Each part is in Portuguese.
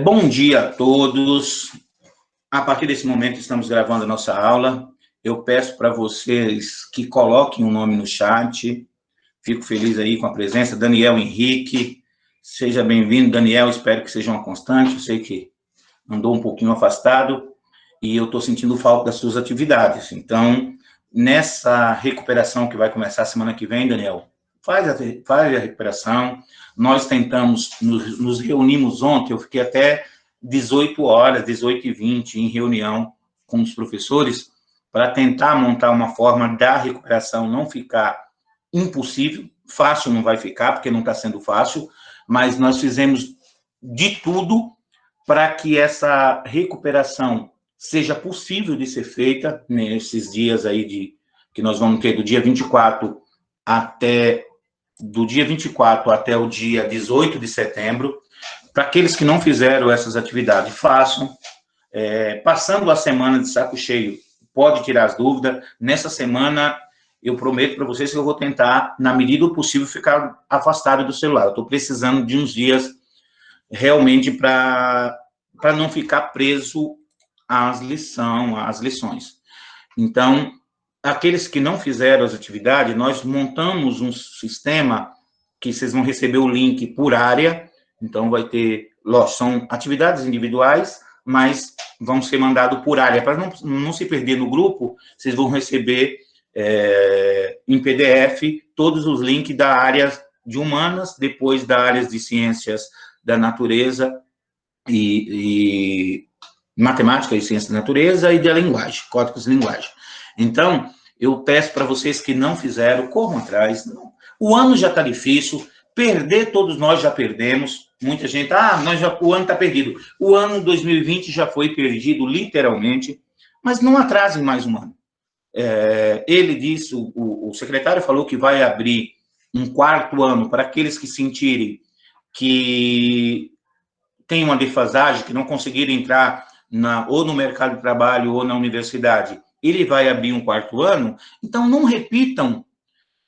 Bom dia a todos. A partir desse momento, estamos gravando a nossa aula. Eu peço para vocês que coloquem o nome no chat. Fico feliz aí com a presença. Daniel Henrique, seja bem-vindo, Daniel. Espero que seja uma constante. Eu sei que andou um pouquinho afastado e eu estou sentindo falta das suas atividades. Então, nessa recuperação que vai começar semana que vem, Daniel, faz a recuperação. Nós tentamos, nos reunimos ontem, eu fiquei até 18 horas, 18h20, em reunião com os professores, para tentar montar uma forma da recuperação não ficar impossível. Fácil não vai ficar, porque não está sendo fácil, mas nós fizemos de tudo para que essa recuperação seja possível de ser feita nesses dias aí que nós vamos ter do dia 24 até o dia 18 de setembro. Para aqueles que não fizeram essas atividades, façam. Passando a semana de saco cheio, pode tirar as dúvidas. Nessa semana, eu prometo para vocês que eu vou tentar, na medida do possível, ficar afastado do celular. Eu estou precisando de uns dias realmente para não ficar preso às lições. Então, aqueles que não fizeram as atividades, nós montamos um sistema que vocês vão receber o link por área. Então, vai ter, são atividades individuais, mas vão ser mandados por área. Para não se perder no grupo, vocês vão receber em PDF todos os links da área de humanas, depois da área de ciências da natureza e matemática e ciência da natureza e da linguagem, códigos de linguagem. Então, eu peço para vocês que não fizeram, corram atrás. O ano já está difícil, perder todos nós já perdemos. Muita gente, o ano está perdido. O ano 2020 já foi perdido, literalmente, mas não atrasem mais um ano. Ele disse, o secretário falou que vai abrir um quarto ano para aqueles que sentirem que tem uma defasagem, que não conseguiram entrar ou no mercado de trabalho ou na universidade. Ele vai abrir um quarto ano, então não repitam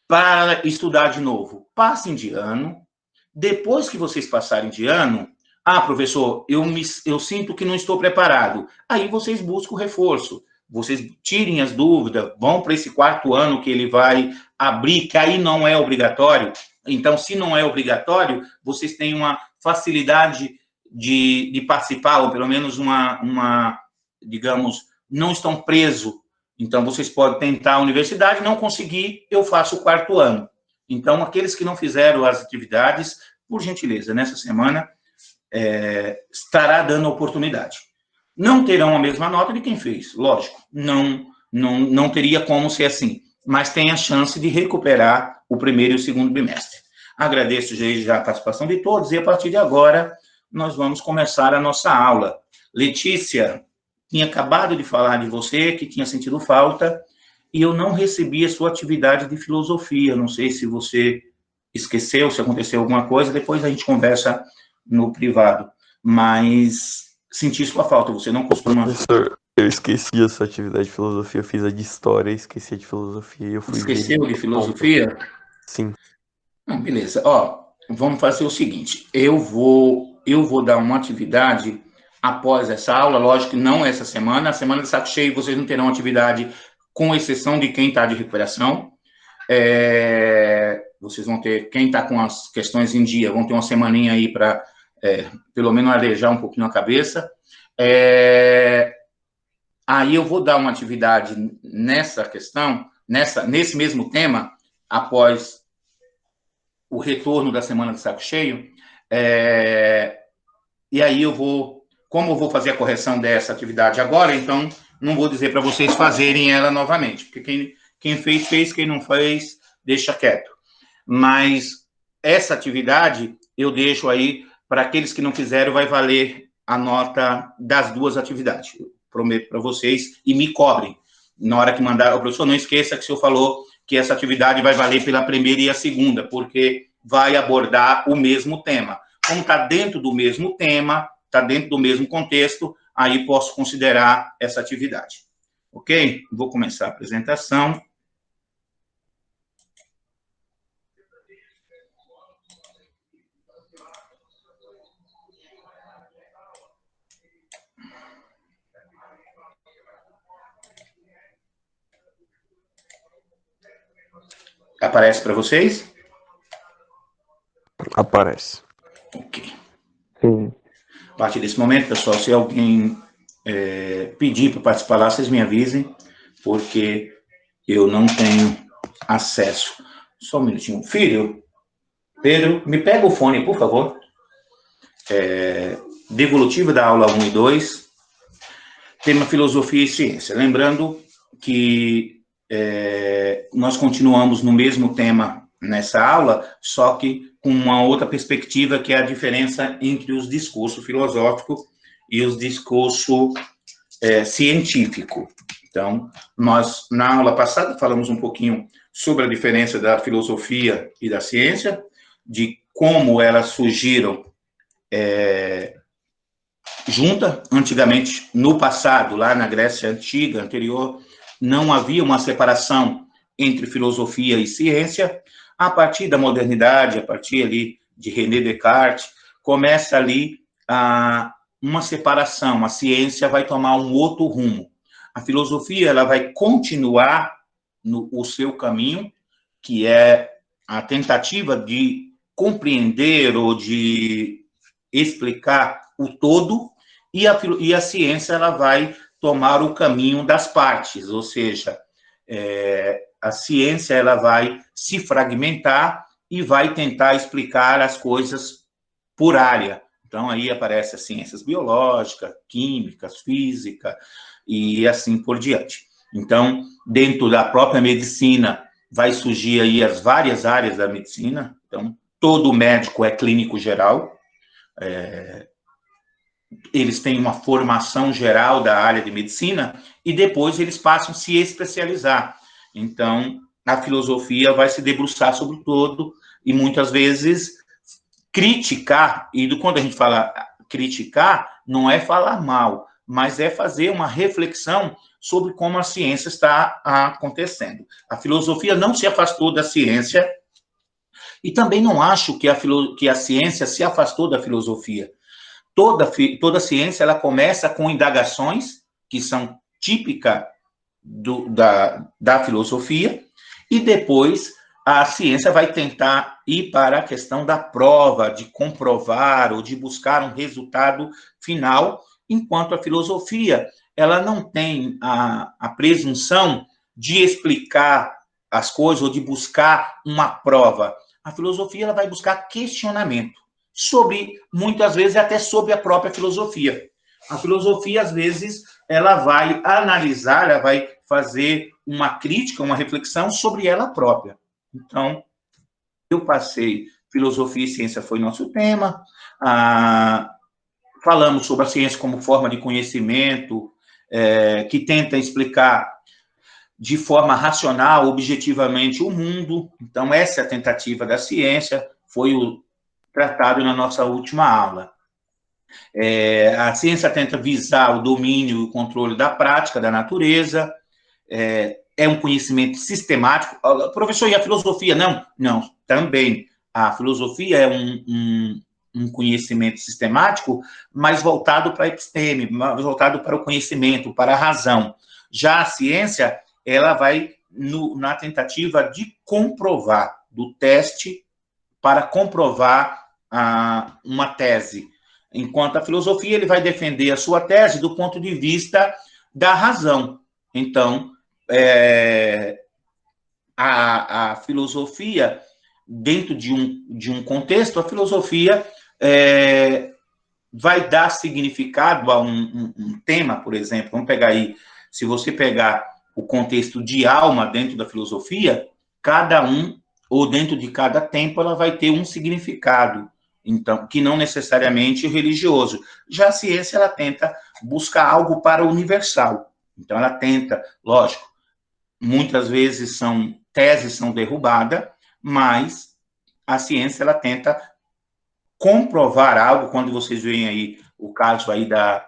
para estudar de novo. Passem de ano. Depois que vocês passarem de ano, professor, eu sinto que não estou preparado. Aí vocês buscam o reforço. Vocês tirem as dúvidas, vão para esse quarto ano que ele vai abrir, que aí não é obrigatório. Então, se não é obrigatório, vocês têm uma facilidade de participar, ou pelo menos digamos, não estão presos. Então, vocês podem tentar a universidade, não conseguir, eu faço o quarto ano. Então, aqueles que não fizeram as atividades, por gentileza, nessa semana, estará dando oportunidade. Não terão a mesma nota de quem fez, lógico, não teria como ser assim, mas tem a chance de recuperar o primeiro e o segundo bimestre. Agradeço já a participação de todos e, a partir de agora, nós vamos começar a nossa aula. Letícia, tinha acabado de falar de você, que tinha sentido falta, e eu não recebi a sua atividade de filosofia. Não sei se você esqueceu, se aconteceu alguma coisa, depois a gente conversa no privado. Mas senti sua falta, você não costuma... Professor, eu esqueci a sua atividade de filosofia, eu fiz a de história, esqueci a de filosofia e eu fui ver. Esqueceu de filosofia? Sim. Não, beleza. Vamos fazer o seguinte, eu vou dar uma atividade após essa aula, lógico que não essa semana, a semana de saco cheio vocês não terão atividade, com exceção de quem está de recuperação. Vocês vão ter, quem está com as questões em dia, vão ter uma semaninha aí para, pelo menos, arejar um pouquinho a cabeça. Aí eu vou dar uma atividade nessa questão, nesse mesmo tema, após o retorno da semana de saco cheio, e aí como eu vou fazer a correção dessa atividade agora, então não vou dizer para vocês fazerem ela novamente, porque quem fez, quem não fez, deixa quieto. Mas essa atividade eu deixo aí para aqueles que não fizeram, vai valer a nota das duas atividades. Eu prometo para vocês e me cobrem. Na hora que mandar, o professor, não esqueça que o senhor falou que essa atividade vai valer pela primeira e a segunda, porque vai abordar o mesmo tema. Como está dentro do mesmo tema, está dentro do mesmo contexto, aí posso considerar essa atividade. Ok? Vou começar a apresentação. Aparece para vocês? Aparece. Ok. Sim. A partir desse momento, pessoal, se alguém pedir para participar lá, vocês me avisem, porque eu não tenho acesso. Só um minutinho. Filho, Pedro, me pega o fone, por favor. Devolutiva da aula 1 e 2, tema filosofia e ciência. Lembrando que nós continuamos no mesmo tema nessa aula, só que com uma outra perspectiva, que é a diferença entre os discursos filosóficos e os discursos científicos. Então, nós, na aula passada, falamos um pouquinho sobre a diferença da filosofia e da ciência, de como elas surgiram junta. Antigamente, no passado, lá na Grécia Antiga, anterior, não havia uma separação entre filosofia e ciência. A partir da modernidade, a partir ali de René Descartes, começa ali uma separação. A ciência vai tomar um outro rumo. A filosofia ela vai continuar o seu caminho, que é a tentativa de compreender ou de explicar o todo, e a ciência ela vai tomar o caminho das partes, ou seja, a ciência ela vai se fragmentar e vai tentar explicar as coisas por área. Então, aí aparecem as ciências biológicas, químicas, física, e assim por diante. Então, dentro da própria medicina, vai surgir aí as várias áreas da medicina. Então, todo médico é clínico geral, eles têm uma formação geral da área de medicina e depois eles passam a se especializar. Então, a filosofia vai se debruçar sobre o todo e muitas vezes criticar, e quando a gente fala criticar, não é falar mal, mas é fazer uma reflexão sobre como a ciência está acontecendo. A filosofia não se afastou da ciência e também não acho que a ciência se afastou da filosofia. Toda ciência ela começa com indagações que são típicas da filosofia, e depois a ciência vai tentar ir para a questão da prova, de comprovar ou de buscar um resultado final, enquanto a filosofia ela não tem a presunção de explicar as coisas ou de buscar uma prova. A filosofia ela vai buscar questionamento sobre, muitas vezes, até sobre a própria filosofia. A filosofia, às vezes, ela vai analisar, ela vai fazer uma crítica, uma reflexão sobre ela própria. Então, eu passei, filosofia e ciência foi nosso tema, falamos sobre a ciência como forma de conhecimento, que tenta explicar de forma racional, objetivamente, o mundo. Então, essa é a tentativa da ciência, foi o tratado na nossa última aula. A ciência tenta visar o domínio e o controle da prática da natureza, é um conhecimento sistemático. Professor, e a filosofia? Não, não, também. A filosofia é um conhecimento sistemático, mas voltado para a episteme, voltado para o conhecimento, para a razão. Já a ciência, ela vai na tentativa de comprovar, do teste para comprovar uma tese. Enquanto a filosofia, ele vai defender a sua tese do ponto de vista da razão. Então, a filosofia, dentro de um contexto, a filosofia vai dar significado a um tema, por exemplo. Vamos pegar aí, se você pegar o contexto de alma dentro da filosofia, cada um, ou dentro de cada tempo, ela vai ter um significado, então, que não necessariamente religioso. Já a ciência, ela tenta buscar algo para o universal. Então, ela tenta, lógico, muitas vezes teses são derrubadas, mas a ciência, ela tenta comprovar algo. Quando vocês veem aí o caso aí da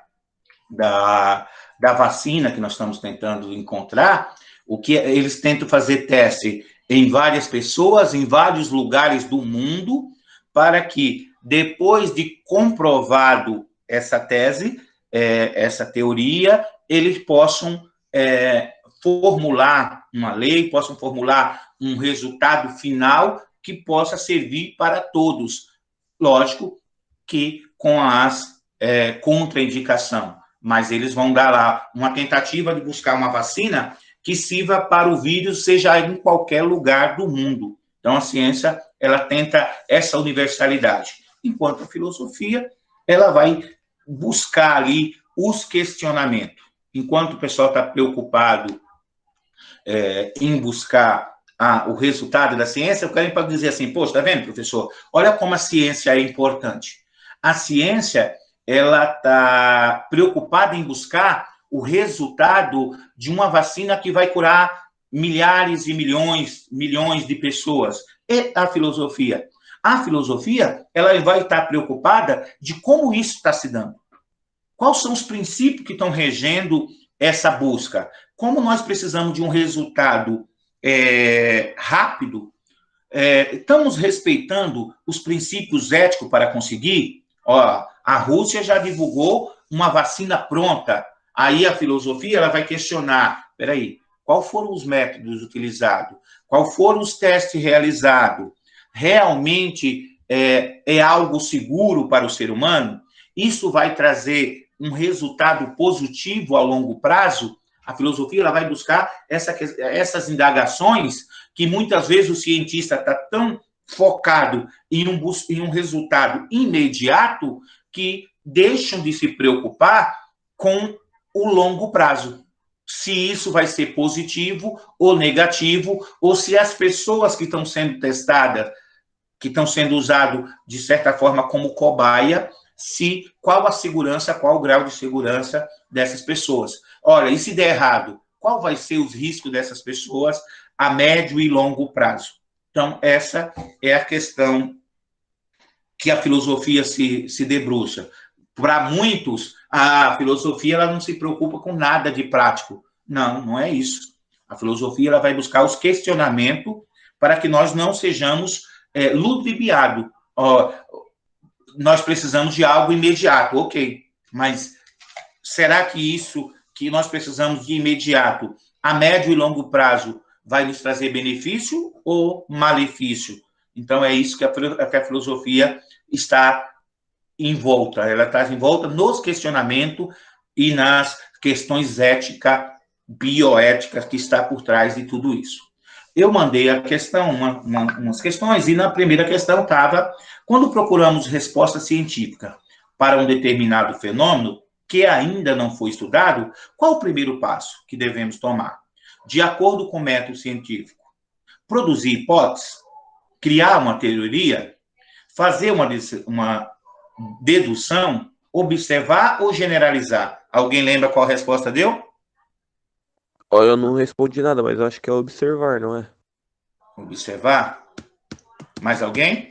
vacina que nós estamos tentando encontrar, o que eles tentam fazer teste em várias pessoas, em vários lugares do mundo, para que, depois de comprovado essa tese, essa teoria, eles possam formular uma lei, possam formular um resultado final que possa servir para todos. Lógico que com as contraindicação, mas eles vão dar lá uma tentativa de buscar uma vacina que sirva para o vírus, seja em qualquer lugar do mundo. Então, a ciência, ela tenta essa universalidade, enquanto a filosofia, ela vai buscar ali os questionamentos. Enquanto o pessoal está preocupado em buscar o resultado da ciência, eu quero para dizer assim, poxa, tá vendo, professor? Olha como a ciência é importante. A ciência, ela está preocupada em buscar o resultado de uma vacina que vai curar milhares e milhões de pessoas. E a filosofia? A filosofia, ela vai estar preocupada de como isso está se dando. Quais são os princípios que estão regendo essa busca? Como nós precisamos de um resultado rápido, estamos respeitando os princípios éticos para conseguir? Ó, a Rússia já divulgou uma vacina pronta. Aí a filosofia ela vai questionar, peraí, quais foram os métodos utilizados? Quais foram os testes realizados? Realmente é algo seguro para o ser humano? Isso vai trazer um resultado positivo a longo prazo? A filosofia ela vai buscar essas indagações que muitas vezes o cientista está tão focado em um resultado imediato que deixam de se preocupar com o longo prazo. Se isso vai ser positivo ou negativo, ou se as pessoas que estão sendo testadas, que estão sendo usadas, de certa forma, como cobaia, qual a segurança, qual o grau de segurança dessas pessoas. Olha, e se der errado, qual vai ser os riscos dessas pessoas a médio e longo prazo? Então, essa é a questão que a filosofia se debruça. Para muitos, a filosofia ela não se preocupa com nada de prático. Não, não é isso. A filosofia ela vai buscar os questionamentos para que nós não sejamos ludibriados. Nós precisamos de algo imediato, ok. Mas será que isso que nós precisamos de imediato, a médio e longo prazo, vai nos trazer benefício ou malefício? Então, é isso que a filosofia está envolta. Ela está envolta nos questionamentos e nas questões éticas, bioéticas que está por trás de tudo isso. Eu mandei a questão, umas questões, e na primeira questão estava, quando procuramos resposta científica para um determinado fenômeno que ainda não foi estudado, qual o primeiro passo que devemos tomar? De acordo com o método científico, produzir hipóteses, criar uma teoria, fazer uma dedução, observar ou generalizar? Alguém lembra qual a resposta deu? Eu não respondi nada, mas eu acho que é observar, não é? Observar? Mais alguém?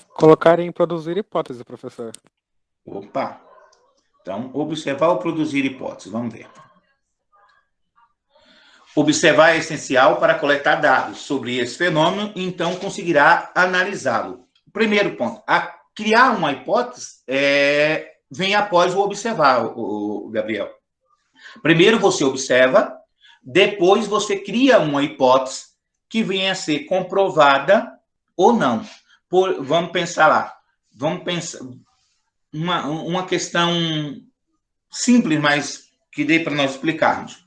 Colocar em produzir hipótese, professor. Opa! Então, observar ou produzir hipóteses. Vamos ver. Observar é essencial para coletar dados sobre esse fenômeno e então conseguirá analisá-lo. Primeiro ponto, criar uma hipótese vem após o observar, o Gabriel. Primeiro você observa, depois você cria uma hipótese que venha a ser comprovada ou não. Vamos pensar lá. Vamos pensar uma questão simples, mas que dê para nós explicarmos.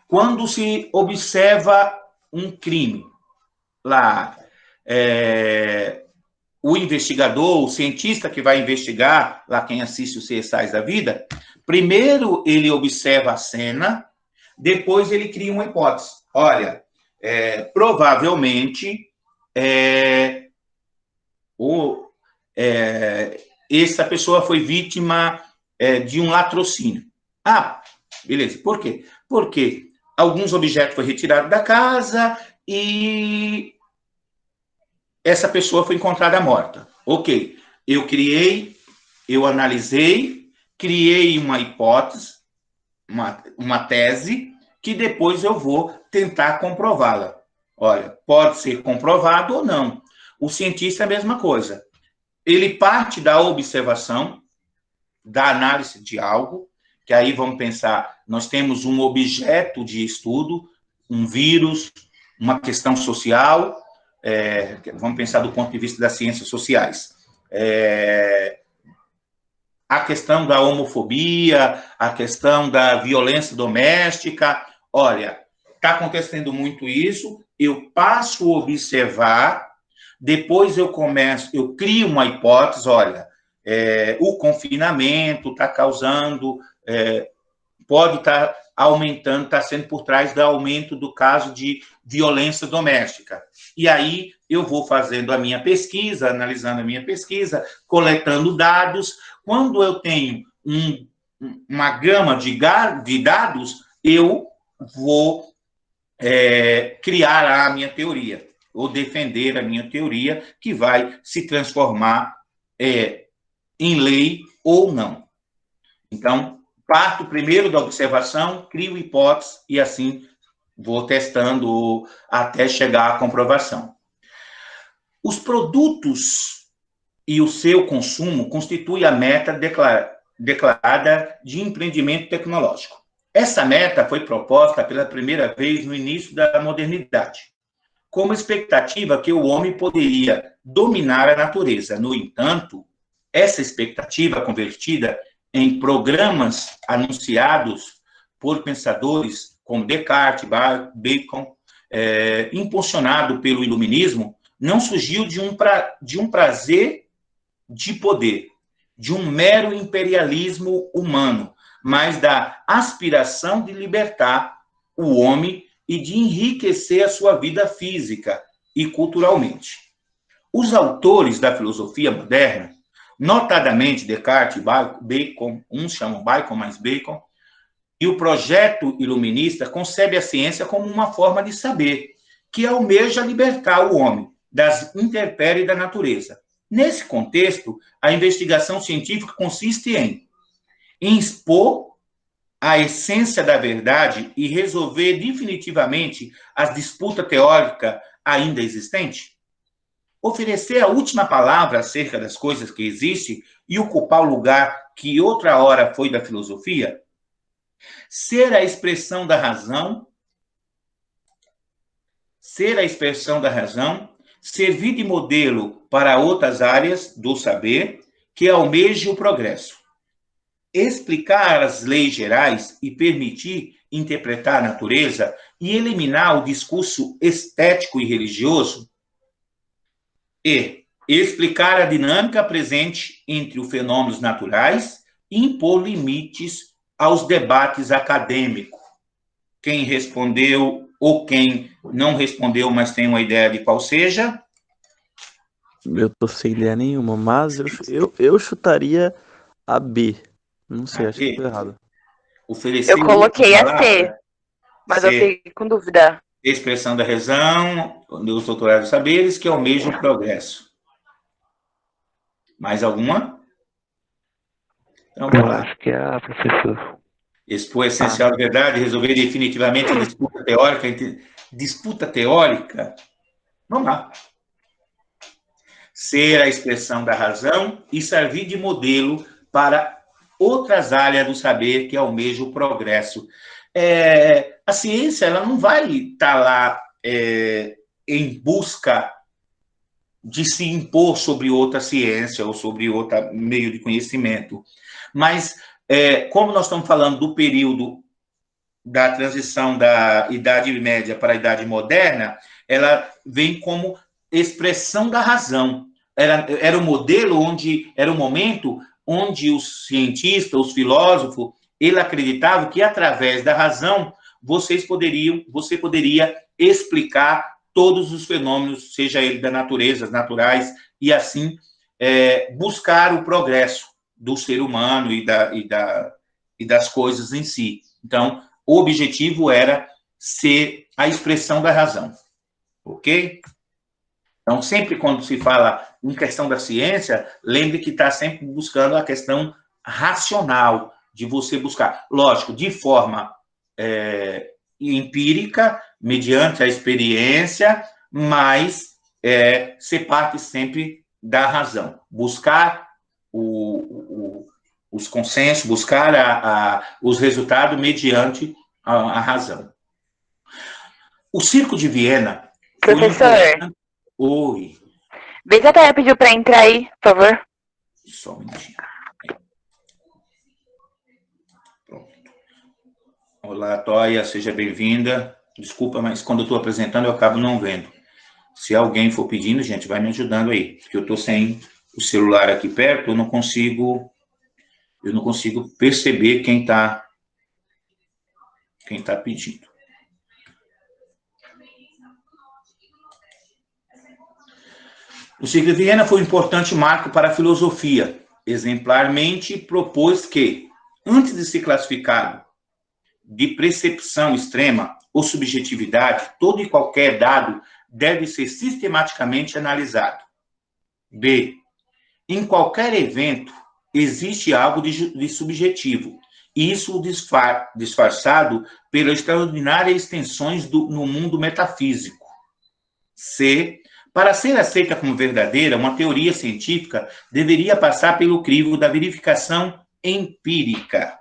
Quando se observa um crime, lá, o investigador, o cientista que vai investigar, lá quem assiste os CSIs da vida, primeiro ele observa a cena, depois ele cria uma hipótese. Olha, provavelmente essa pessoa foi vítima de um latrocínio. Ah, beleza. Por quê? Porque alguns objetos foram retirados da casa e essa pessoa foi encontrada morta. Ok. Eu analisei, criei uma hipótese, uma tese, que depois eu vou tentar comprová-la. Olha, pode ser comprovado ou não. O cientista é a mesma coisa. Ele parte da observação, da análise de algo, que aí vamos pensar, nós temos um objeto de estudo, um vírus, uma questão social, vamos pensar do ponto de vista das ciências sociais, a questão da homofobia, a questão da violência doméstica. Olha, está acontecendo muito isso, eu passo a observar, depois eu crio uma hipótese, olha, o confinamento está causando, pode estar aumentando, está sendo por trás do aumento do caso de violência doméstica. E aí eu vou fazendo a minha pesquisa, analisando a minha pesquisa, coletando dados. Quando eu tenho uma gama de dados, eu vou criar a minha teoria, ou defender a minha teoria, que vai se transformar em lei ou não. Então, parto primeiro da observação, crio hipóteses e assim vou testando até chegar à comprovação. Os produtos e o seu consumo constituem a meta declarada de empreendimento tecnológico. Essa meta foi proposta pela primeira vez no início da modernidade, como expectativa que o homem poderia dominar a natureza. No entanto, essa expectativa convertida em programas anunciados por pensadores como Descartes, Bacon, impulsionado pelo iluminismo, não surgiu de um prazer de poder, de um mero imperialismo humano, mas da aspiração de libertar o homem e de enriquecer a sua vida física e culturalmente. Os autores da filosofia moderna, notadamente Descartes e Bacon, uns chamam Bacon mais Bacon, e o projeto iluminista concebe a ciência como uma forma de saber, que almeja libertar o homem das intempéries da natureza. Nesse contexto, a investigação científica consiste em expor a essência da verdade e resolver definitivamente as disputas teóricas ainda existentes, oferecer a última palavra acerca das coisas que existem e ocupar o lugar que outra hora foi da filosofia, ser a expressão da razão, servir de modelo para outras áreas do saber que almejem o progresso, explicar as leis gerais e permitir interpretar a natureza e eliminar o discurso estético e religioso, e explicar a dinâmica presente entre os fenômenos naturais e impor limites aos debates acadêmicos. Quem respondeu ou quem não respondeu, mas tem uma ideia de qual seja? Eu tô sem ideia nenhuma, mas eu chutaria a B. Não sei, acho que eu tô errado. Eu coloquei a C, mas eu fiquei com dúvida. Expressão da razão, dos doutorados saberes, que almeja o progresso. Mais alguma? Então, vamos lá. Acho que é a professor. Expor a essencial da verdade, resolver definitivamente a disputa teórica. Disputa teórica? Vamos lá. Ser a expressão da razão e servir de modelo para outras áreas do saber que almejam o progresso. A ciência ela não vai estar lá em busca de se impor sobre outra ciência ou sobre outro meio de conhecimento. Mas, como nós estamos falando do período da transição da Idade Média para a Idade Moderna, ela vem como expressão da razão. Era um modelo era um momento onde os cientistas, os filósofos, ele acreditava que através da razão você poderia explicar todos os fenômenos, seja ele da natureza, naturais, e assim buscar o progresso do ser humano e das coisas em si. Então, o objetivo era ser a expressão da razão. Ok? Então, sempre quando se fala em questão da ciência, lembre que está sempre buscando a questão racional, de você buscar, lógico, de forma empírica, mediante a experiência, mas ser parte sempre da razão. Buscar os consensos, buscar os resultados mediante a razão. O Circo de Viena foi Professor, importante. Oi, vê se a Taya pediu pra entrar aí, por favor. só um minutinho. Pronto. Olá, Toia, seja bem-vinda. Desculpa, mas quando eu estou apresentando eu acabo não vendo. Se alguém for pedindo, gente, vai me ajudando aí, porque eu estou sem o celular aqui perto, eu não consigo perceber quem está pedindo. O Circo de Viena foi um importante marco para a filosofia. Exemplarmente propôs que, antes de ser classificado de percepção extrema ou subjetividade, todo e qualquer dado deve ser sistematicamente analisado. B. Em qualquer evento, existe algo de subjetivo, e isso disfarçado pelas extraordinárias extensões no mundo metafísico. C. Para ser aceita como verdadeira, uma teoria científica deveria passar pelo crivo da verificação empírica.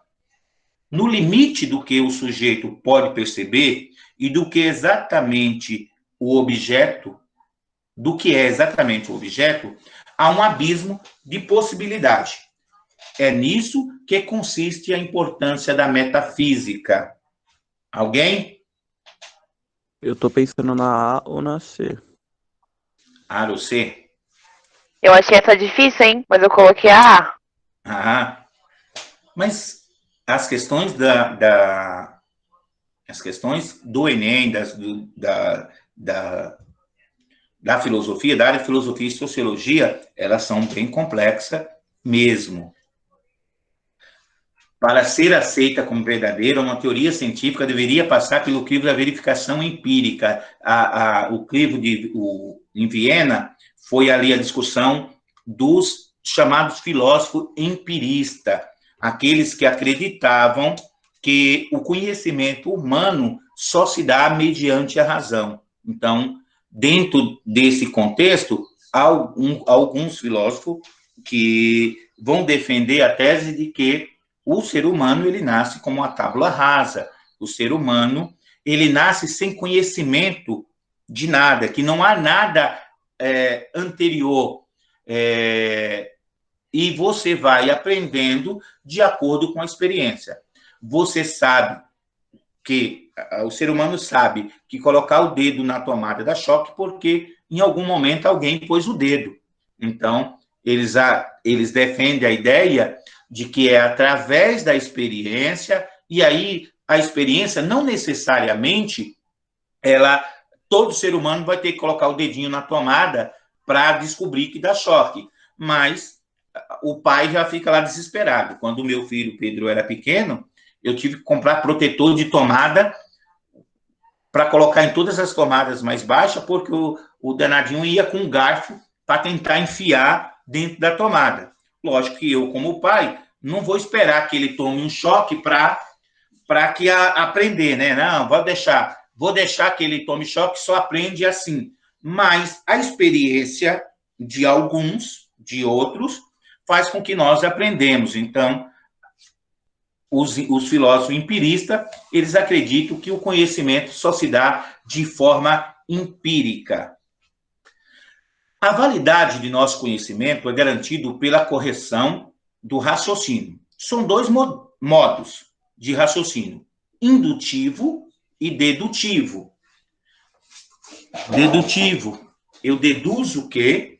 No limite do que o sujeito pode perceber e do que é exatamente o objeto, há um abismo de possibilidade. É nisso que consiste a importância da metafísica. Alguém? Eu estou pensando na A ou na C. A ou C? Eu achei essa difícil, hein? Mas eu coloquei a A. Ah, mas as questões as questões do Enem, da filosofia, da área de filosofia e sociologia, elas são bem complexas mesmo. Para ser aceita como verdadeira, uma teoria científica deveria passar pelo crivo da verificação empírica. O crivo em Viena foi ali a discussão dos chamados filósofos empiristas, aqueles que acreditavam que o conhecimento humano só se dá mediante a razão. Então, dentro desse contexto, há alguns filósofos que vão defender a tese de que o ser humano, ele nasce como uma tábula rasa. O ser humano, ele nasce sem conhecimento de nada, que não há nada anterior. E você vai aprendendo de acordo com a experiência. Você sabe que, o ser humano sabe que colocar o dedo na tomada dá choque porque em algum momento alguém pôs o dedo. Então, eles defendem a ideia de que é através da experiência, e aí a experiência não necessariamente, todo ser humano vai ter que colocar o dedinho na tomada para descobrir que dá choque, mas o pai já fica lá desesperado. Quando o meu filho Pedro era pequeno, eu tive que comprar protetor de tomada para colocar em todas as tomadas mais baixas, porque o danadinho ia com um garfo para tentar enfiar dentro da tomada. Lógico que eu, como pai, não vou esperar que ele tome um choque para aprender, né? Não, vou deixar que ele tome choque, só aprende assim. Mas a experiência de alguns, de outros, faz com que nós aprendemos. Então, os filósofos empiristas, eles acreditam que o conhecimento só se dá de forma empírica. A validade de nosso conhecimento é garantido pela correção do raciocínio. São dois modos de raciocínio, indutivo e dedutivo. Dedutivo, eu deduzo o quê?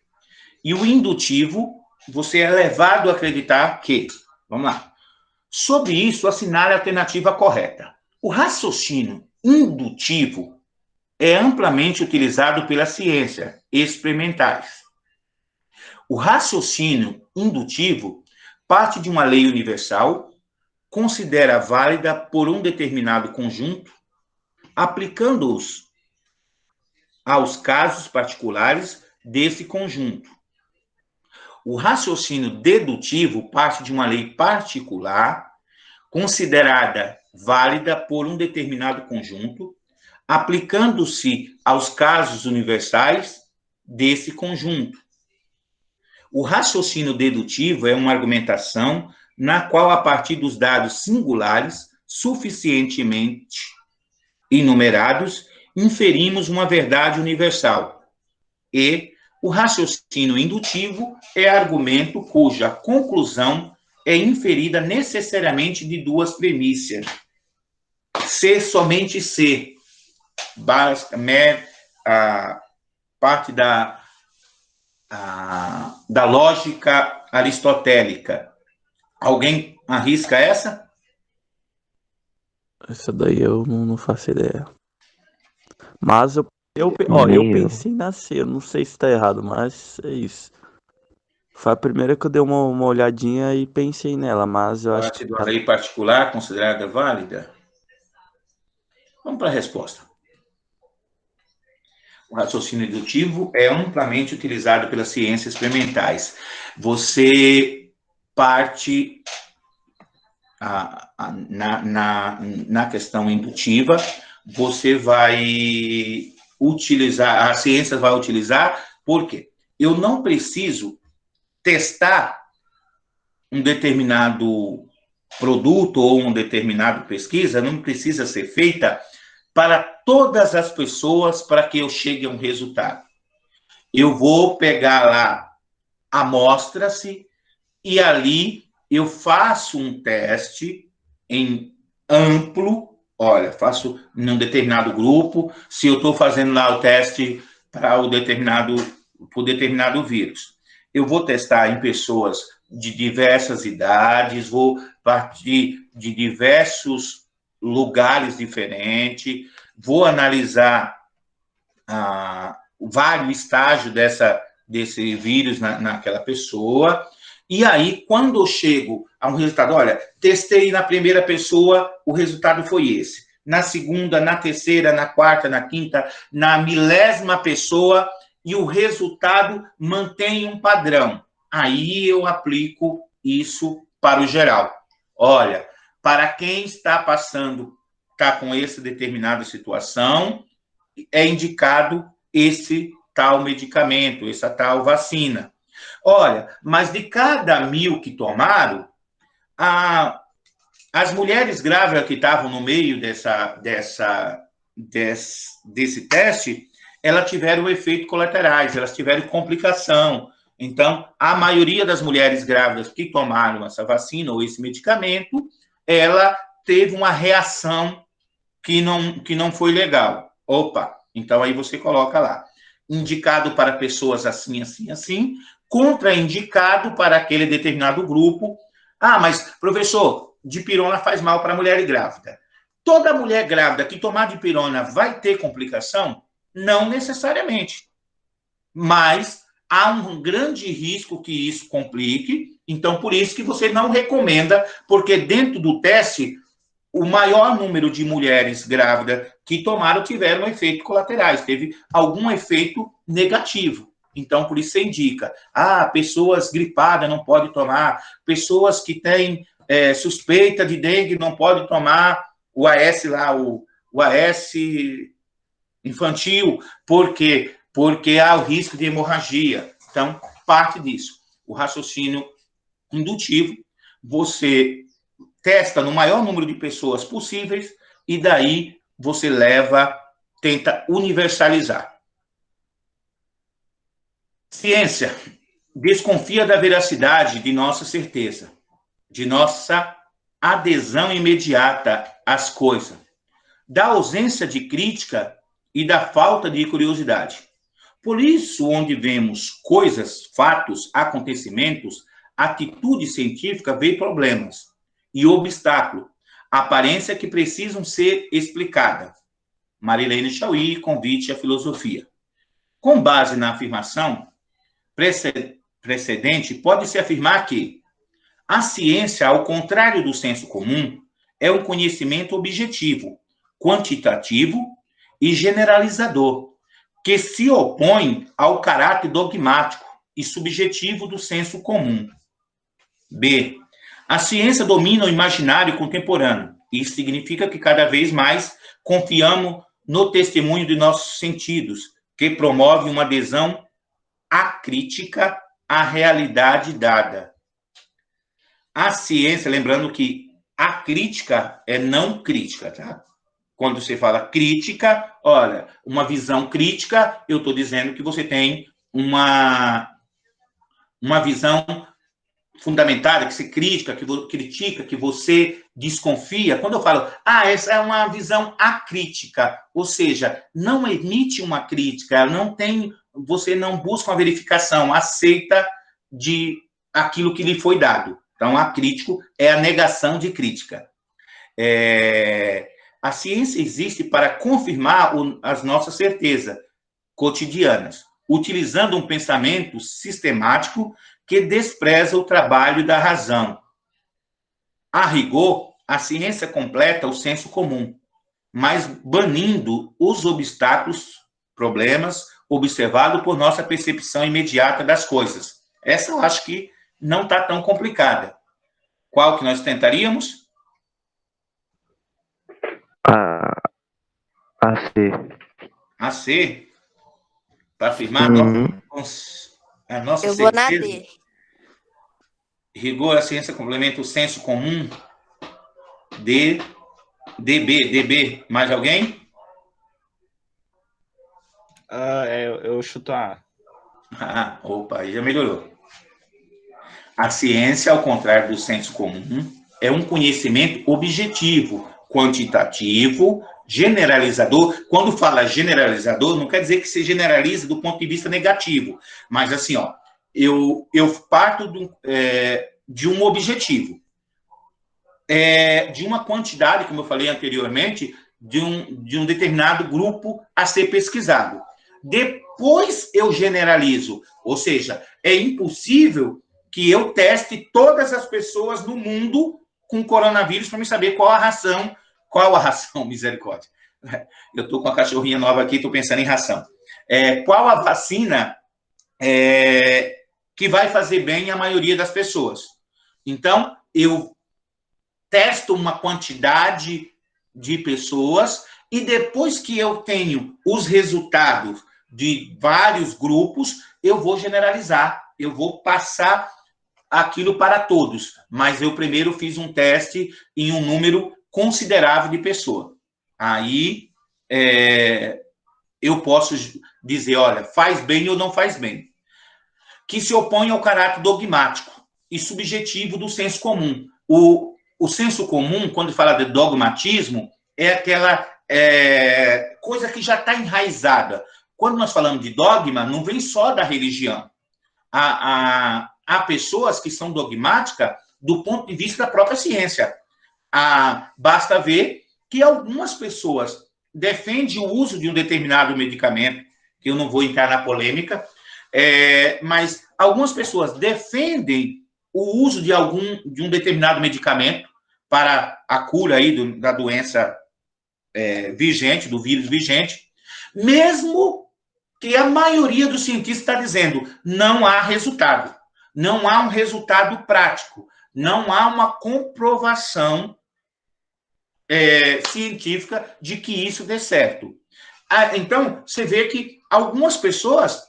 E o indutivo, você é levado a acreditar que. Vamos lá. Sobre isso, assinale a alternativa correta. O raciocínio indutivo é amplamente utilizado pela ciência experimentais. O raciocínio indutivo parte de uma lei universal, considera válida por um determinado conjunto, aplicando-os aos casos particulares desse conjunto. O raciocínio dedutivo parte de uma lei particular, considerada válida por um determinado conjunto, aplicando-se aos casos universais desse conjunto. O raciocínio dedutivo é uma argumentação na qual, a partir dos dados singulares suficientemente enumerados inferimos uma verdade universal. E o raciocínio indutivo é argumento cuja conclusão é inferida necessariamente de duas premissas. Se, somente se. A parte da lógica aristotélica. Alguém arrisca essa? Essa daí eu não faço ideia. Mas eu pensei na C, eu não sei se tá errado, mas é isso. Foi a primeira que eu dei uma olhadinha e pensei nela, mas eu acho que... Parte da lei particular considerada válida? Vamos para a resposta. O raciocínio indutivo é amplamente utilizado pelas ciências experimentais. Você parte na questão indutiva, você vai utilizar, a ciência vai utilizar, por quê? Eu não preciso testar um determinado produto ou uma determinada pesquisa, não precisa ser feita para todas as pessoas para que eu chegue a um resultado. Eu vou pegar lá amostras-se e ali eu faço um teste em amplo, olha, faço em um determinado grupo, se eu estou fazendo lá o teste para o determinado vírus. Eu vou testar em pessoas de diversas idades, vou partir de diversos lugares diferentes, vou analisar vários estágios desse vírus naquela pessoa, e aí, quando eu chego a um resultado, olha, testei na primeira pessoa, o resultado foi esse. Na segunda, na terceira, na quarta, na quinta, na milésima pessoa, e o resultado mantém um padrão. Aí eu aplico isso para o geral. Olha, para quem está com essa determinada situação, é indicado esse tal medicamento, essa tal vacina. Olha, mas de cada 1.000 que tomaram, as mulheres grávidas que estavam no meio desse teste, elas tiveram efeitos colaterais, elas tiveram complicação. Então, a maioria das mulheres grávidas que tomaram essa vacina ou esse medicamento, ela teve uma reação que não foi legal. Opa, então aí você coloca lá. Indicado para pessoas assim, assim, assim, contraindicado para aquele determinado grupo. Ah, mas, professor, dipirona faz mal para a mulher grávida. Toda mulher grávida que tomar dipirona vai ter complicação? Não necessariamente. Mas há um grande risco que isso complique, então por isso que você não recomenda, porque dentro do teste, o maior número de mulheres grávidas que tomaram tiveram efeitos colaterais, teve algum efeito negativo. Então, por isso você indica, pessoas gripadas não podem tomar, pessoas que têm suspeita de dengue não podem tomar o AS lá, o AS infantil, por quê? Porque há o risco de hemorragia. Então, parte disso. O raciocínio indutivo, você testa no maior número de pessoas possíveis e daí você tenta universalizar. Ciência desconfia da veracidade de nossa certeza, de nossa adesão imediata às coisas, da ausência de crítica e da falta de curiosidade. Por isso, onde vemos coisas, fatos, acontecimentos, atitude científica, vê problemas e obstáculo, aparência que precisam ser explicada. Marilene Chauí, Convite à Filosofia. Com base na afirmação precedente, pode-se afirmar que a ciência, ao contrário do senso comum, é um conhecimento objetivo, quantitativo e generalizador, que se opõe ao caráter dogmático e subjetivo do senso comum. B. A ciência domina o imaginário contemporâneo. Isso significa que cada vez mais confiamos no testemunho de nossos sentidos, que promove uma adesão acrítica à realidade dada. A ciência, lembrando que a crítica é não crítica, tá? Quando você fala crítica, olha, uma visão crítica, eu estou dizendo que você tem uma visão fundamentada, que você critica, que você desconfia. Quando eu falo, essa é uma visão acrítica, ou seja, não emite uma crítica, você não busca uma verificação, aceita de aquilo que lhe foi dado. Então, acrítico é a negação de crítica. A ciência existe para confirmar as nossas certezas cotidianas, utilizando um pensamento sistemático que despreza o trabalho da razão. A rigor, a ciência completa o senso comum, mas banindo os obstáculos, problemas, observados por nossa percepção imediata das coisas. Essa eu acho que não está tão complicada. Qual que nós tentaríamos? A C. A C, para afirmar a nossa Eu vou na certeza. D. Rigor, a ciência complementa o senso comum. DB. Mais alguém? Eu chuto a A. Opa, aí já melhorou. A ciência, ao contrário do senso comum, é um conhecimento objetivo, quantitativo, generalizador. Quando fala generalizador, não quer dizer que se generaliza do ponto de vista negativo, mas assim, eu parto de um objetivo, de uma quantidade, como eu falei anteriormente, de um determinado grupo a ser pesquisado. Depois eu generalizo, ou seja, é impossível que eu teste todas as pessoas no mundo com coronavírus para me saber qual a ração, misericórdia. Eu estou com a cachorrinha nova aqui, estou pensando em ração. Qual a vacina que vai fazer bem à maioria das pessoas? Então, eu testo uma quantidade de pessoas e depois que eu tenho os resultados de vários grupos, eu vou generalizar, eu vou passar aquilo para todos, mas eu primeiro fiz um teste em um número considerável de pessoas. Aí eu posso dizer, olha, faz bem ou não faz bem. Que se opõe ao caráter dogmático e subjetivo do senso comum. O senso comum, quando fala de dogmatismo, é aquela coisa que já está enraizada. Quando nós falamos de dogma, não vem só da religião. Há pessoas que são dogmáticas do ponto de vista da própria ciência. Basta ver que algumas pessoas defendem o uso de um determinado medicamento, que eu não vou entrar na polêmica, mas algumas pessoas defendem o uso de um determinado medicamento para a cura aí da doença vigente, do vírus vigente, mesmo que a maioria dos cientistas está dizendo não há resultado, não há um resultado prático, não há uma comprovação científica de que isso dê certo. Então, você vê que algumas pessoas,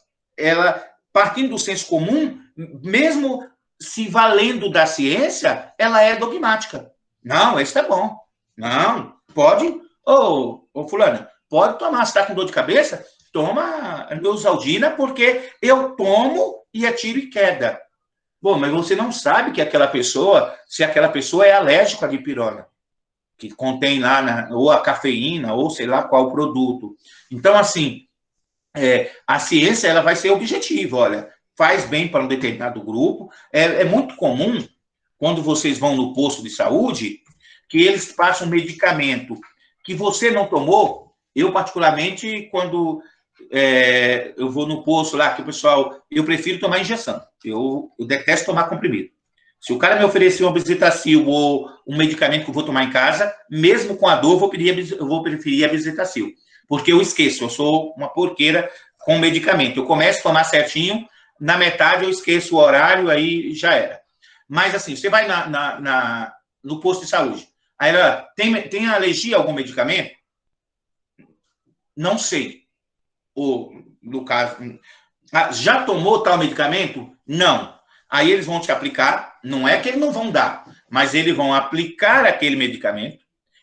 partindo do senso comum, mesmo se valendo da ciência, ela é dogmática. Não, esse tá bom. Não, pode... Ô, fulano, pode tomar, se está com dor de cabeça, toma Neosaldina, porque eu tomo e é tiro e queda. Bom, mas você não sabe que se aquela pessoa é alérgica à dipirona, que contém lá, ou a cafeína, ou sei lá qual produto. Então, assim, a ciência ela vai ser objetiva, olha, faz bem para um determinado grupo. É muito comum, quando vocês vão no posto de saúde, que eles passam medicamento que você não tomou. Eu, particularmente, quando eu vou no posto lá, que o pessoal, eu prefiro tomar injeção. Eu detesto tomar comprimido. Se o cara me oferecer um Bezetacil ou um medicamento que eu vou tomar em casa, mesmo com a dor, eu vou preferir a Bezetacil. Porque eu esqueço, eu sou uma porqueira com medicamento. Eu começo a tomar certinho, na metade eu esqueço o horário, aí já era. Mas, assim, você vai no posto de saúde. Aí ela, tem alergia a algum medicamento? Não sei. Ou, no caso, já tomou tal medicamento? Não. Aí eles vão te aplicar, não é que eles não vão dar, mas eles vão aplicar aquele medicamento,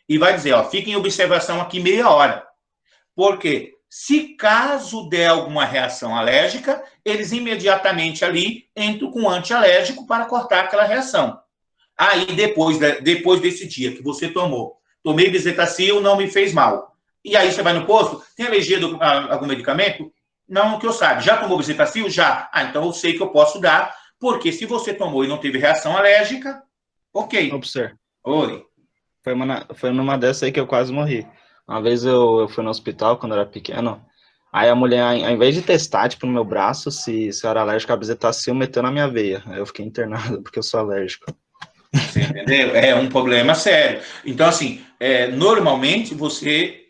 e vai dizer, ó, fica em observação aqui meia hora. Porque se caso der alguma reação alérgica, eles imediatamente ali entram com antialérgico para cortar aquela reação. Aí, depois desse dia que você tomei bezetacil, não me fez mal. E aí você vai no posto, tem alergia a algum medicamento? Não, que eu saiba. Já tomou bezetacil? Já. Ah, então eu sei que eu posso dar, porque se você tomou e não teve reação alérgica, ok. Professor, Oi. foi numa dessas aí que eu quase morri. Uma vez eu fui no hospital, quando eu era pequeno, aí a mulher, ao invés de testar, tipo, no meu braço, se eu era alérgico a bezetacil, meteu na minha veia. Aí eu fiquei internado, porque eu sou alérgico. Você entendeu? É um problema sério. Então, assim, normalmente você,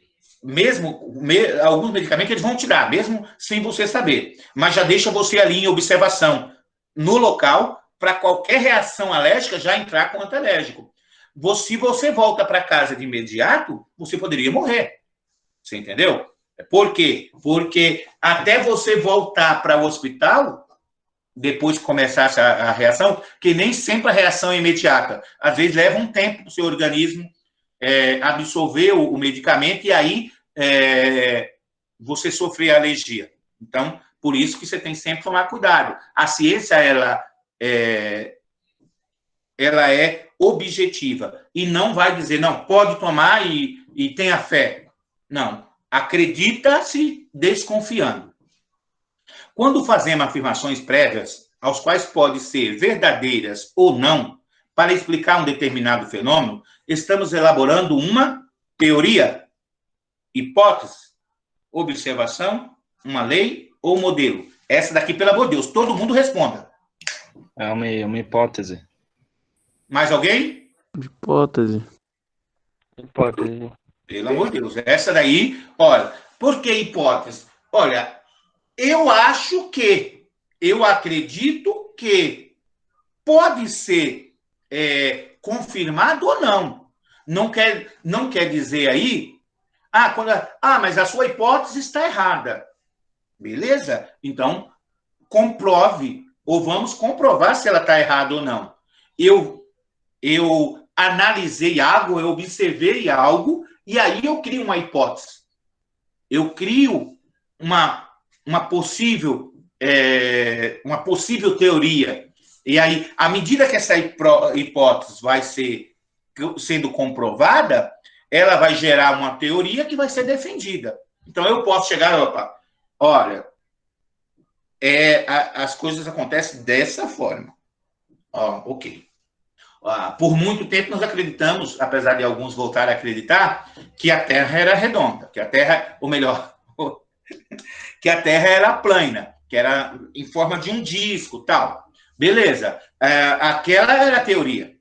alguns medicamentos eles vão te dar, mesmo sem você saber. Mas já deixa você ali em observação no local, para qualquer reação alérgica já entrar com antialérgico. Se você volta para casa de imediato, você poderia morrer. Você entendeu? Por quê? Porque até você voltar para o hospital, depois que começar a reação, que nem sempre a reação é imediata. Às vezes leva um tempo para o seu organismo absorver o medicamento e aí você sofrer alergia. Então, por isso que você tem sempre que tomar cuidado. A ciência, ela é objetiva e não vai dizer, não, pode tomar e tenha fé. Não, acredita-se desconfiando. Quando fazemos afirmações prévias, aos quais podem ser verdadeiras ou não, para explicar um determinado fenômeno, estamos elaborando uma teoria, hipótese, observação, uma lei ou modelo. Essa daqui, pelo amor de Deus, todo mundo responda. É uma hipótese. Mais alguém? Hipótese. Pelo amor de Deus. Essa daí, olha, por que hipótese? Olha, eu acredito que pode ser confirmado ou não. Não quer dizer aí, mas a sua hipótese está errada. Beleza? Então, comprove, ou vamos comprovar se ela está errada ou não. Eu analisei algo, eu observei algo, e aí eu crio uma hipótese. Eu crio uma possível teoria. E aí, à medida que essa hipótese vai sendo comprovada, ela vai gerar uma teoria que vai ser defendida. Então, eu posso chegar, olha, as coisas acontecem dessa forma. Ok. Por muito tempo nós acreditamos, apesar de alguns voltarem a acreditar, que a Terra era redonda, que a Terra era plana, que era em forma de um disco, tal. Beleza. Aquela era a teoria.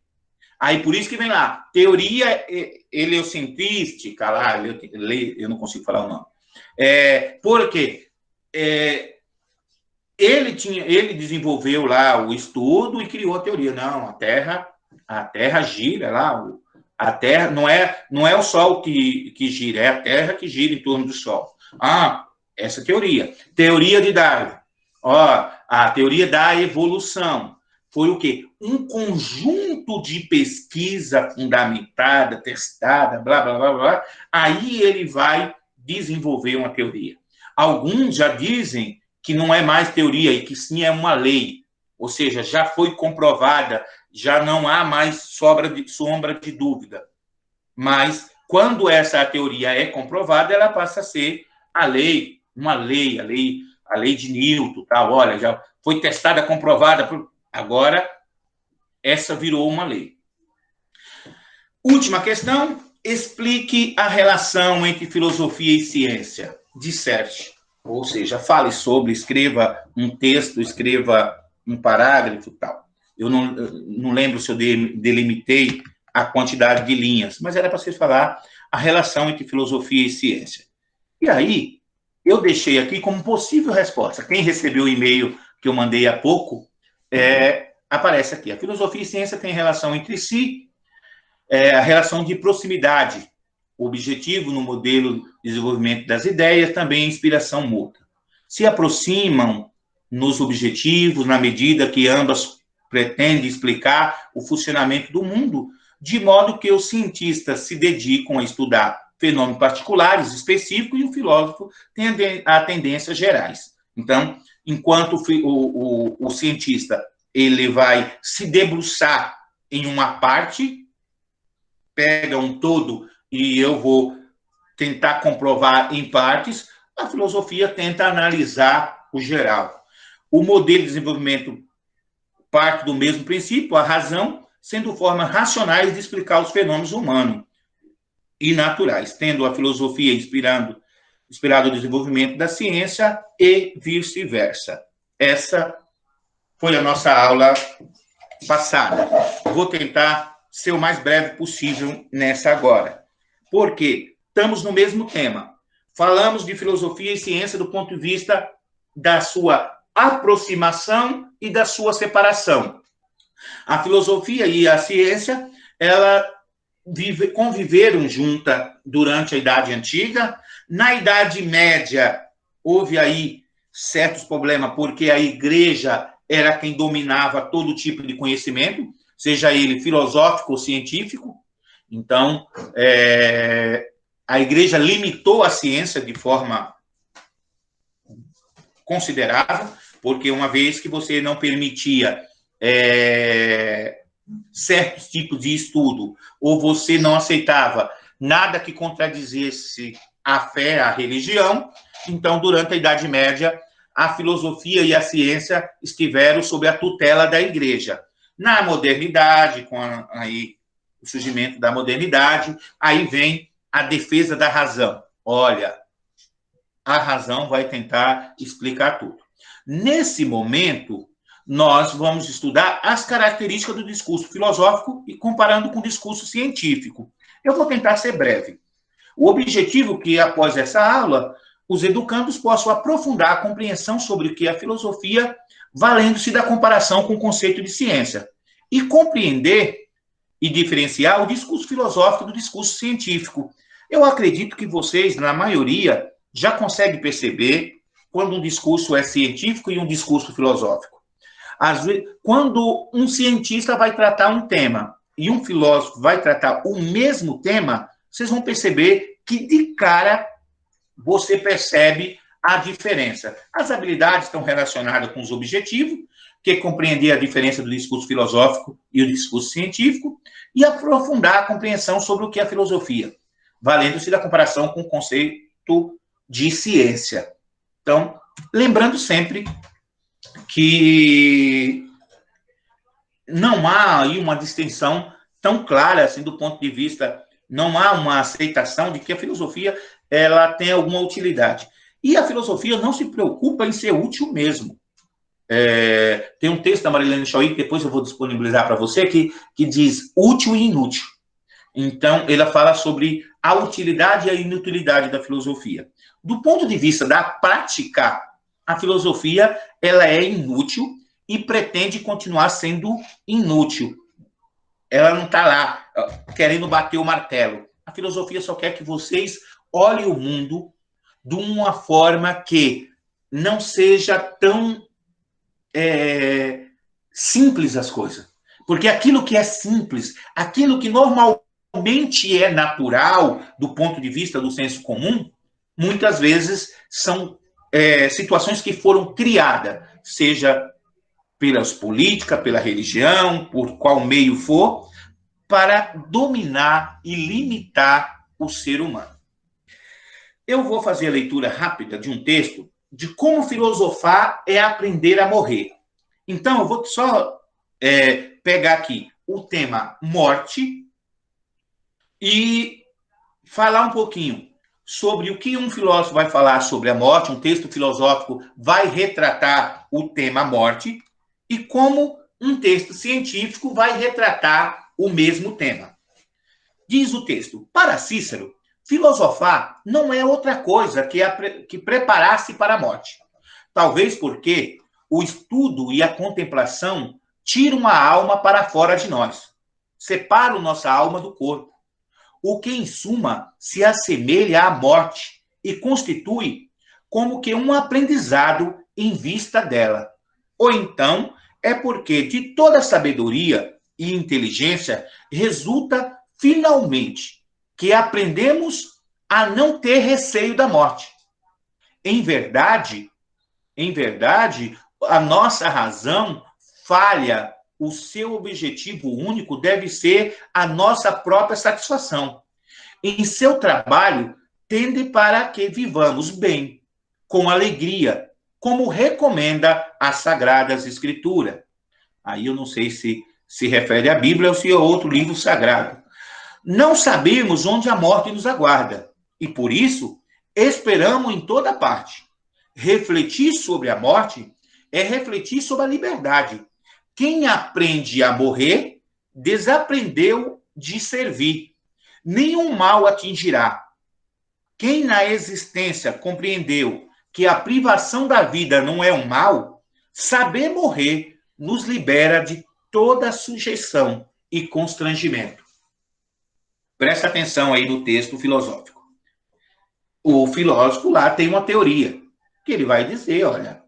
Aí por isso que vem lá, teoria heliocentrística, lá, eu não consigo falar o nome. Porque ele desenvolveu lá o estudo e criou a teoria. Não, a Terra gira lá, a Terra não é o Sol que gira, é a Terra que gira em torno do Sol. Essa teoria. Teoria de Darwin. A teoria da evolução. Foi o quê? Um conjunto de pesquisa fundamentada, testada, blá, blá, blá, blá. Aí ele vai desenvolver uma teoria. Alguns já dizem que não é mais teoria e que sim é uma lei. Ou seja, já foi comprovada, já não há mais sombra de dúvida. Mas, quando essa teoria é comprovada, ela passa a ser a lei, a lei de Newton, tal. Olha, já foi testada, comprovada, agora essa virou uma lei. Última questão, explique a relação entre filosofia e ciência. Disserte, ou seja, fale sobre, escreva um texto, escreva um parágrafo, tal. Eu não lembro se eu delimitei a quantidade de linhas, mas era para vocês falar a relação entre filosofia e ciência. E aí, eu deixei aqui como possível resposta. Quem recebeu o e-mail que eu mandei há pouco, aparece aqui. A filosofia e ciência têm relação entre si, a relação de proximidade, o objetivo no modelo de desenvolvimento das ideias, também inspiração mútua. Se aproximam nos objetivos, na medida que ambas pretendem explicar o funcionamento do mundo de modo que os cientistas se dedicam a estudar fenômenos particulares, específicos, e o filósofo tem a tendências gerais. Então, enquanto o cientista ele vai se debruçar em uma parte, pega um todo e eu vou tentar comprovar em partes, a filosofia tenta analisar o geral. O modelo de desenvolvimento parte do mesmo princípio, a razão, sendo formas racionais de explicar os fenômenos humanos e naturais, tendo a filosofia inspirado o desenvolvimento da ciência e vice-versa. Essa foi a nossa aula passada. Vou tentar ser o mais breve possível nessa agora, porque estamos no mesmo tema. Falamos de filosofia e ciência do ponto de vista da sua aproximação e da sua separação. A filosofia e a ciência, ela conviveram juntas durante a Idade Antiga. Na Idade Média, houve aí certos problemas, porque a igreja era quem dominava todo tipo de conhecimento, seja ele filosófico ou científico. Então, a igreja limitou a ciência de forma considerável, porque uma vez que você não permitia certos tipos de estudo, ou você não aceitava nada que contradizesse a fé, a religião, então, durante a Idade Média, a filosofia e a ciência estiveram sob a tutela da igreja. Na modernidade, com o surgimento da modernidade, aí vem a defesa da razão. Olha, a razão vai tentar explicar tudo. Nesse momento, nós vamos estudar as características do discurso filosófico e comparando com o discurso científico. Eu vou tentar ser breve. O objetivo é que, após essa aula, os educandos possam aprofundar a compreensão sobre o que é a filosofia, valendo-se da comparação com o conceito de ciência, e compreender e diferenciar o discurso filosófico do discurso científico. Eu acredito que vocês, na maioria, já conseguem perceber quando um discurso é científico e um discurso filosófico. Às vezes, quando um cientista vai tratar um tema e um filósofo vai tratar o mesmo tema, vocês vão perceber que, de cara, você percebe a diferença. As habilidades estão relacionadas com os objetivos, que é compreender a diferença do discurso filosófico e o discurso científico, e aprofundar a compreensão sobre o que é a filosofia, valendo-se da comparação com o conceito de ciência. Então, lembrando sempre que não há aí uma distinção tão clara, assim, do ponto de vista, não há uma aceitação de que a filosofia ela tem alguma utilidade. E a filosofia não se preocupa em ser útil mesmo. Tem um texto da Marilene Chauí, que depois eu vou disponibilizar para você, que diz útil e inútil. Então, ela fala sobre a utilidade e a inutilidade da filosofia. Do ponto de vista da prática, a filosofia ela é inútil e pretende continuar sendo inútil. Ela não está lá querendo bater o martelo. A filosofia só quer que vocês olhem o mundo de uma forma que não seja tão simples as coisas. Porque aquilo que é simples, aquilo que normalmente é natural do ponto de vista do senso comum, muitas vezes são situações que foram criadas, seja pelas políticas, pela religião, por qual meio for, para dominar e limitar o ser humano. Eu vou fazer a leitura rápida de um texto de como filosofar é aprender a morrer. Então, eu vou só pegar aqui o tema morte e falar um pouquinho sobre o que um filósofo vai falar sobre a morte, um texto filosófico vai retratar o tema morte, e como um texto científico vai retratar o mesmo tema. Diz o texto: para Cícero, filosofar não é outra coisa que preparar-se para a morte. Talvez porque o estudo e a contemplação tiram a alma para fora de nós, separam nossa alma do corpo, o que, em suma, se assemelha à morte e constitui como que um aprendizado em vista dela. Ou então, é porque de toda sabedoria e inteligência resulta, finalmente, que aprendemos a não ter receio da morte. Em verdade, a nossa razão falha. O seu objetivo único deve ser a nossa própria satisfação. Em seu trabalho, tende para que vivamos bem, com alegria, como recomenda as Sagradas Escrituras. Aí eu não sei se refere à Bíblia ou se é outro livro sagrado. Não sabemos onde a morte nos aguarda, e por isso esperamos em toda parte. Refletir sobre a morte é refletir sobre a liberdade. Quem aprende a morrer, desaprendeu de servir. Nenhum mal atingirá. Quem na existência compreendeu que a privação da vida não é um mal, saber morrer nos libera de toda sujeição e constrangimento. Presta atenção aí no texto filosófico. O filósofo lá tem uma teoria, que ele vai dizer, olha,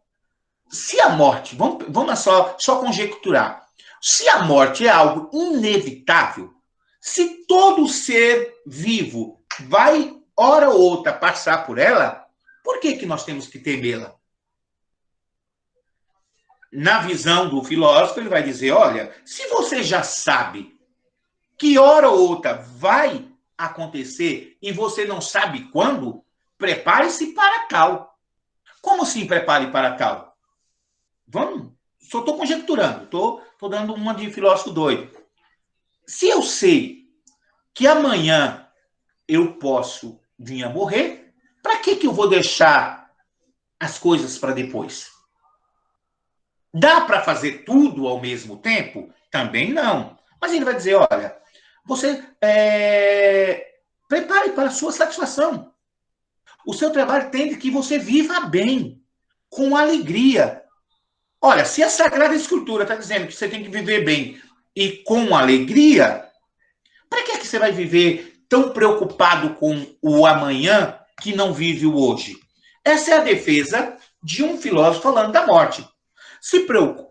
se a morte, vamos só conjecturar, se a morte é algo inevitável, se todo ser vivo vai, hora ou outra, passar por ela, por que nós temos que temê-la? Na visão do filósofo, ele vai dizer, olha, se você já sabe que hora ou outra vai acontecer e você não sabe quando, prepare-se para tal. Como assim prepare para tal? Vamos, só estou conjecturando, estou dando uma de filósofo doido. Se eu sei que amanhã eu posso vir a morrer, para que eu vou deixar as coisas para depois? Dá para fazer tudo ao mesmo tempo? Também não. Mas ele vai dizer, olha, você prepare para a sua satisfação. O seu trabalho tende que você viva bem, com alegria. Olha, se a Sagrada Escritura está dizendo que você tem que viver bem e com alegria, para que você vai viver tão preocupado com o amanhã que não vive o hoje? Essa é a defesa de um filósofo falando da morte.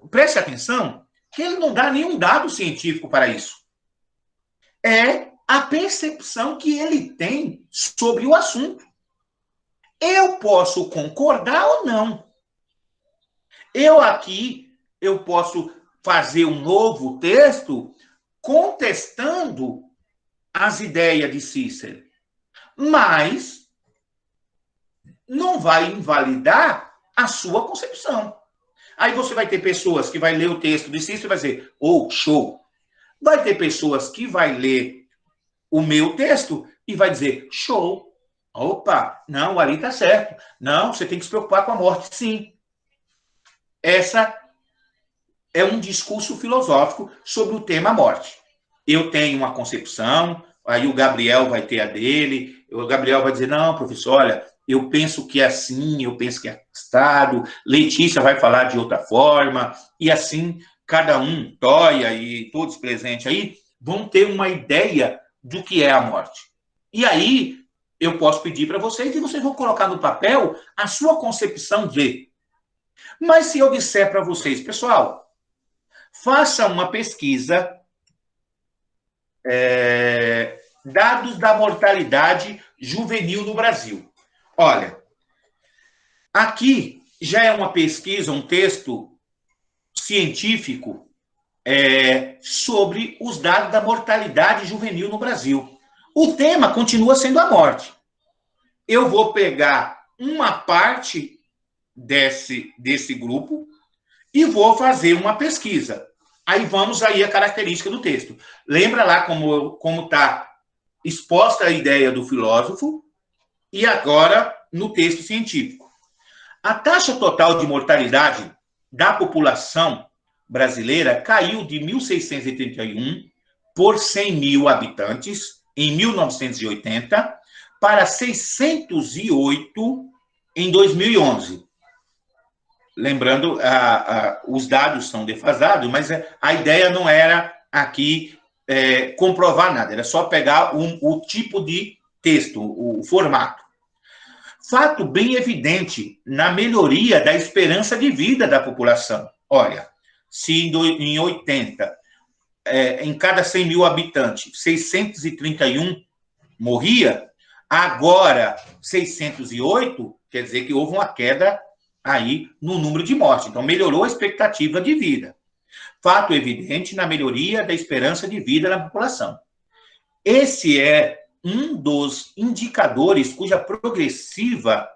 Preste atenção que ele não dá nenhum dado científico para isso. É a percepção que ele tem sobre o assunto. Eu posso concordar ou não. Eu posso fazer um novo texto contestando as ideias de Cícero, mas não vai invalidar a sua concepção. Aí você vai ter pessoas que vai ler o texto de Cícero e vai dizer, show. Vai ter pessoas que vai ler o meu texto e vai dizer, show. Opa, não, ali está certo. Não, você tem que se preocupar com a morte, sim. Essa é um discurso filosófico sobre o tema morte. Eu tenho uma concepção, aí o Gabriel vai ter a dele, o Gabriel vai dizer, não, professor, olha, eu penso que é assim, eu penso que é assado, Letícia vai falar de outra forma, e assim, cada um, Toia e todos presentes aí, vão ter uma ideia do que é a morte. E aí, eu posso pedir para vocês, e vocês vão colocar no papel a sua concepção de. Mas se eu disser para vocês, pessoal, faça uma pesquisa, dados da mortalidade juvenil no Brasil. Olha, aqui já é uma pesquisa, um texto científico sobre os dados da mortalidade juvenil no Brasil. O tema continua sendo a morte. Eu vou pegar uma parte desse grupo e vou fazer uma pesquisa. Aí vamos aí a característica do texto. Lembra lá como está exposta a ideia do filósofo e agora no texto científico. A taxa total de mortalidade da população brasileira caiu de 1.631 por 100 mil habitantes em 1980 para 608 em 2011. Lembrando, os dados são defasados, mas a ideia não era aqui comprovar nada, era só pegar o tipo de texto, o formato. Fato bem evidente na melhoria da esperança de vida da população. Olha, se em 80 em cada 100 mil habitantes, 631 morria, agora 608, quer dizer que houve uma queda aí no número de mortes. Então, melhorou a expectativa de vida. Fato evidente na melhoria da esperança de vida na população. Esse é um dos indicadores cuja progressiva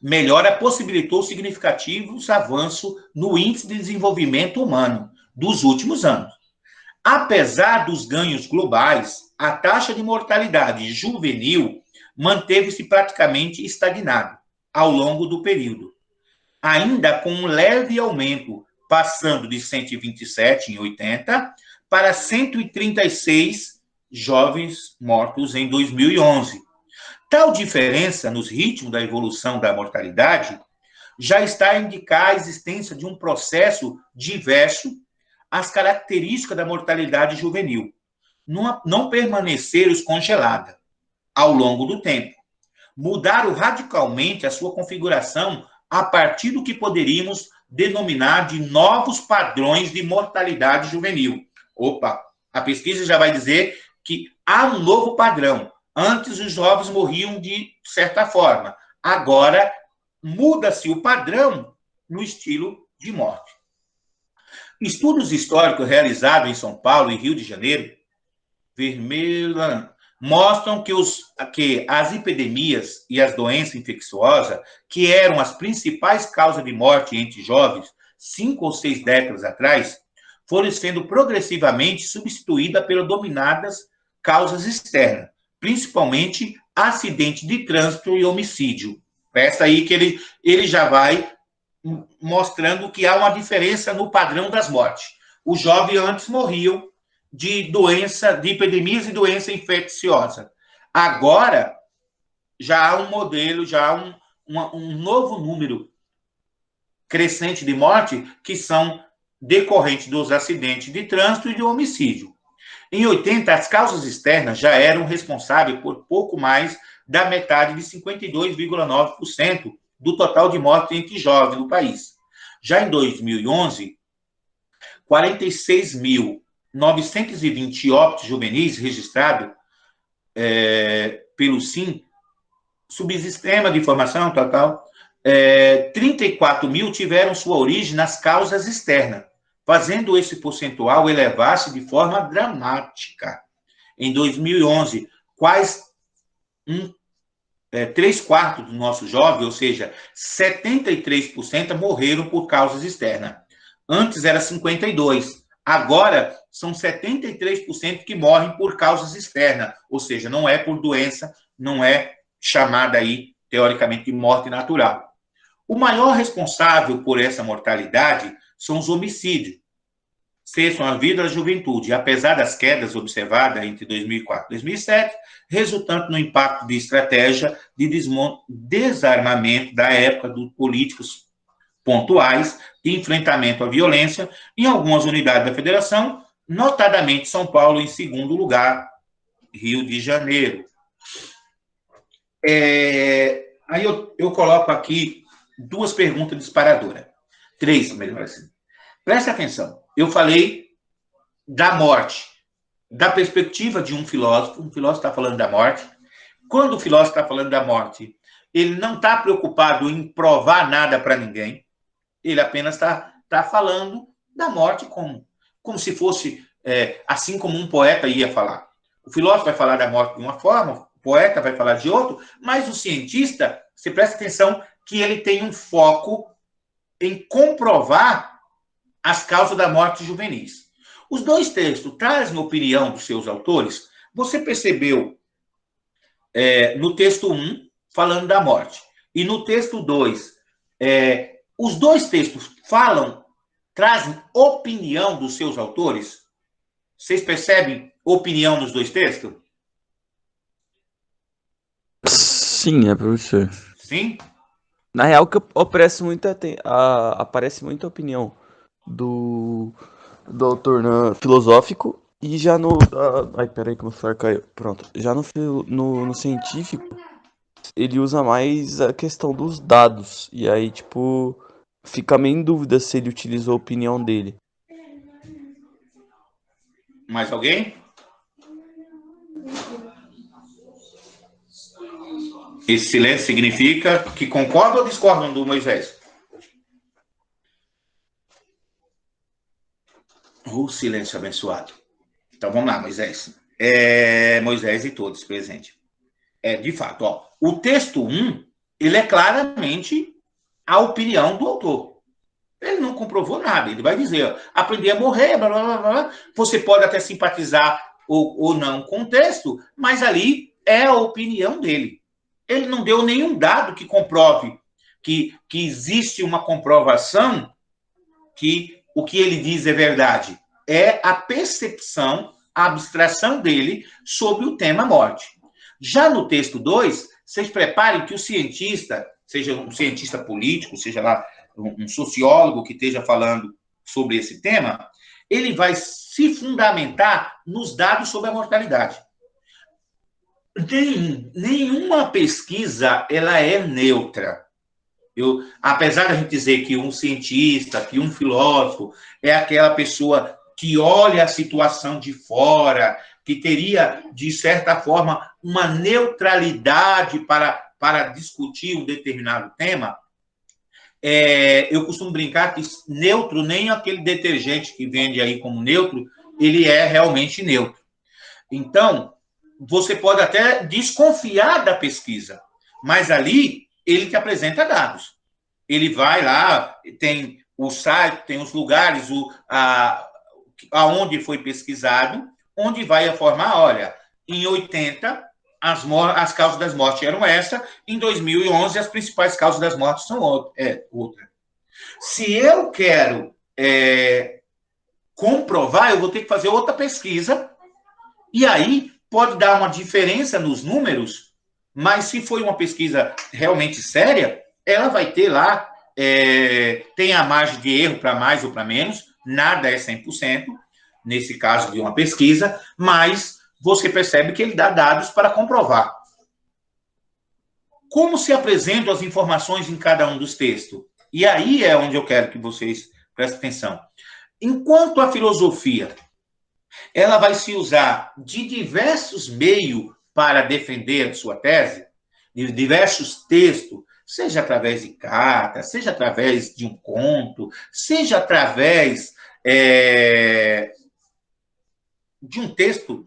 melhora possibilitou significativos avanços no índice de desenvolvimento humano dos últimos anos. Apesar dos ganhos globais, a taxa de mortalidade juvenil manteve-se praticamente estagnada ao longo do período, ainda com um leve aumento, passando de 127 em 80 para 136 jovens mortos em 2011. Tal diferença nos ritmos da evolução da mortalidade já está a indicar a existência de um processo diverso às características da mortalidade juvenil, não permanecer congelada ao longo do tempo. Mudaram radicalmente a sua configuração a partir do que poderíamos denominar de novos padrões de mortalidade juvenil. Opa, a pesquisa já vai dizer que há um novo padrão. Antes, os jovens morriam de certa forma. Agora, muda-se o padrão no estilo de morte. Estudos históricos realizados em São Paulo e Rio de Janeiro, mostram que as epidemias e as doenças infecciosas, que eram as principais causas de morte entre jovens 5 ou 6 décadas atrás, foram sendo progressivamente substituídas pelas dominadas causas externas, principalmente acidente de trânsito e homicídio. Essa aí que ele já vai mostrando que há uma diferença no padrão das mortes. Os jovens antes morriam de doença, de epidemias e doença infecciosa. Agora, já há um modelo, já há um novo número crescente de morte que são decorrentes dos acidentes de trânsito e de homicídio. Em 80, as causas externas já eram responsáveis por pouco mais da metade de 52,9% do total de mortes entre jovens no país. Já em 2011, 46.920 óbitos juvenis registrados pelo SIM, Subsistema de Informação, 34 mil tiveram sua origem nas causas externas, fazendo esse percentual elevar-se de forma dramática. Em 2011, quase 3/4 dos nossos jovens, ou seja, 73% morreram por causas externas. Antes era 52%. Agora, são 73% que morrem por causas externas, ou seja, não é por doença, não é chamada aí, teoricamente, de morte natural. O maior responsável por essa mortalidade são os homicídios, cessam a vida da juventude, apesar das quedas observadas entre 2004 e 2007, resultando no impacto de estratégia de desarmamento da época dos políticos pontuais de enfrentamento à violência em algumas unidades da federação, notadamente São Paulo em segundo lugar, Rio de Janeiro. Aí eu coloco aqui 2 perguntas disparadoras. 3, melhor assim. Preste atenção. Eu falei da morte, da perspectiva de um filósofo está falando da morte. Quando o filósofo está falando da morte, ele não está preocupado em provar nada para ninguém, ele apenas está falando da morte como se fosse, assim como um poeta ia falar. O filósofo vai falar da morte de uma forma, o poeta vai falar de outro, mas o cientista, você presta atenção que ele tem um foco em comprovar as causas da morte juvenis. Os 2 textos trazem opinião dos seus autores. Você percebeu no texto 1, falando da morte, e no texto 2, os 2 textos trazem opinião dos seus autores? Vocês percebem opinião nos 2 textos? Sim, professor. Sim? Na real, que aparece muita opinião do autor filosófico e já no... ai, peraí que o meu celular caiu. Pronto. Já no científico, ele usa mais a questão dos dados. E aí, tipo, fica meio em dúvida se ele utilizou a opinião dele. Mais alguém? Esse silêncio significa que concordam ou discordam do Moisés? O silêncio abençoado. Então vamos lá, Moisés. Moisés e todos presentes. De fato, ó, o texto 1, ele é claramente a opinião do autor. Ele não comprovou nada. Ele vai dizer, ó, aprender a morrer, blá, blá, blá, blá. Você pode até simpatizar ou não com o texto, mas ali é a opinião dele. Ele não deu nenhum dado que comprove que existe uma comprovação que o que ele diz é verdade. É a percepção, a abstração dele sobre o tema morte. Já no texto 2, vocês preparem que o cientista, seja um cientista político, seja lá um sociólogo que esteja falando sobre esse tema, ele vai se fundamentar nos dados sobre a mortalidade. Nenhuma pesquisa ela é neutra. Apesar de a gente dizer que um cientista, que um filósofo é aquela pessoa que olha a situação de fora, que teria, de certa forma, uma neutralidade para discutir um determinado tema, eu costumo brincar que neutro, nem aquele detergente que vende aí como neutro, ele é realmente neutro. Então, você pode até desconfiar da pesquisa, mas ali ele te apresenta dados. Ele vai lá, tem o site, tem os lugares aonde foi pesquisado, onde vai informar, olha, em 80, as causas das mortes eram essa, em 2011, as principais causas das mortes são outra. Se eu quero comprovar, eu vou ter que fazer outra pesquisa, e aí pode dar uma diferença nos números, mas se foi uma pesquisa realmente séria, ela vai ter lá, tem a margem de erro para mais ou para menos, nada é 100%, nesse caso de uma pesquisa, mas você percebe que ele dá dados para comprovar. Como se apresentam as informações em cada um dos textos? E aí é onde eu quero que vocês prestem atenção. Enquanto a filosofia ela vai se usar de diversos meios para defender a sua tese, de diversos textos, seja através de cartas, seja através de um conto, seja através de um texto,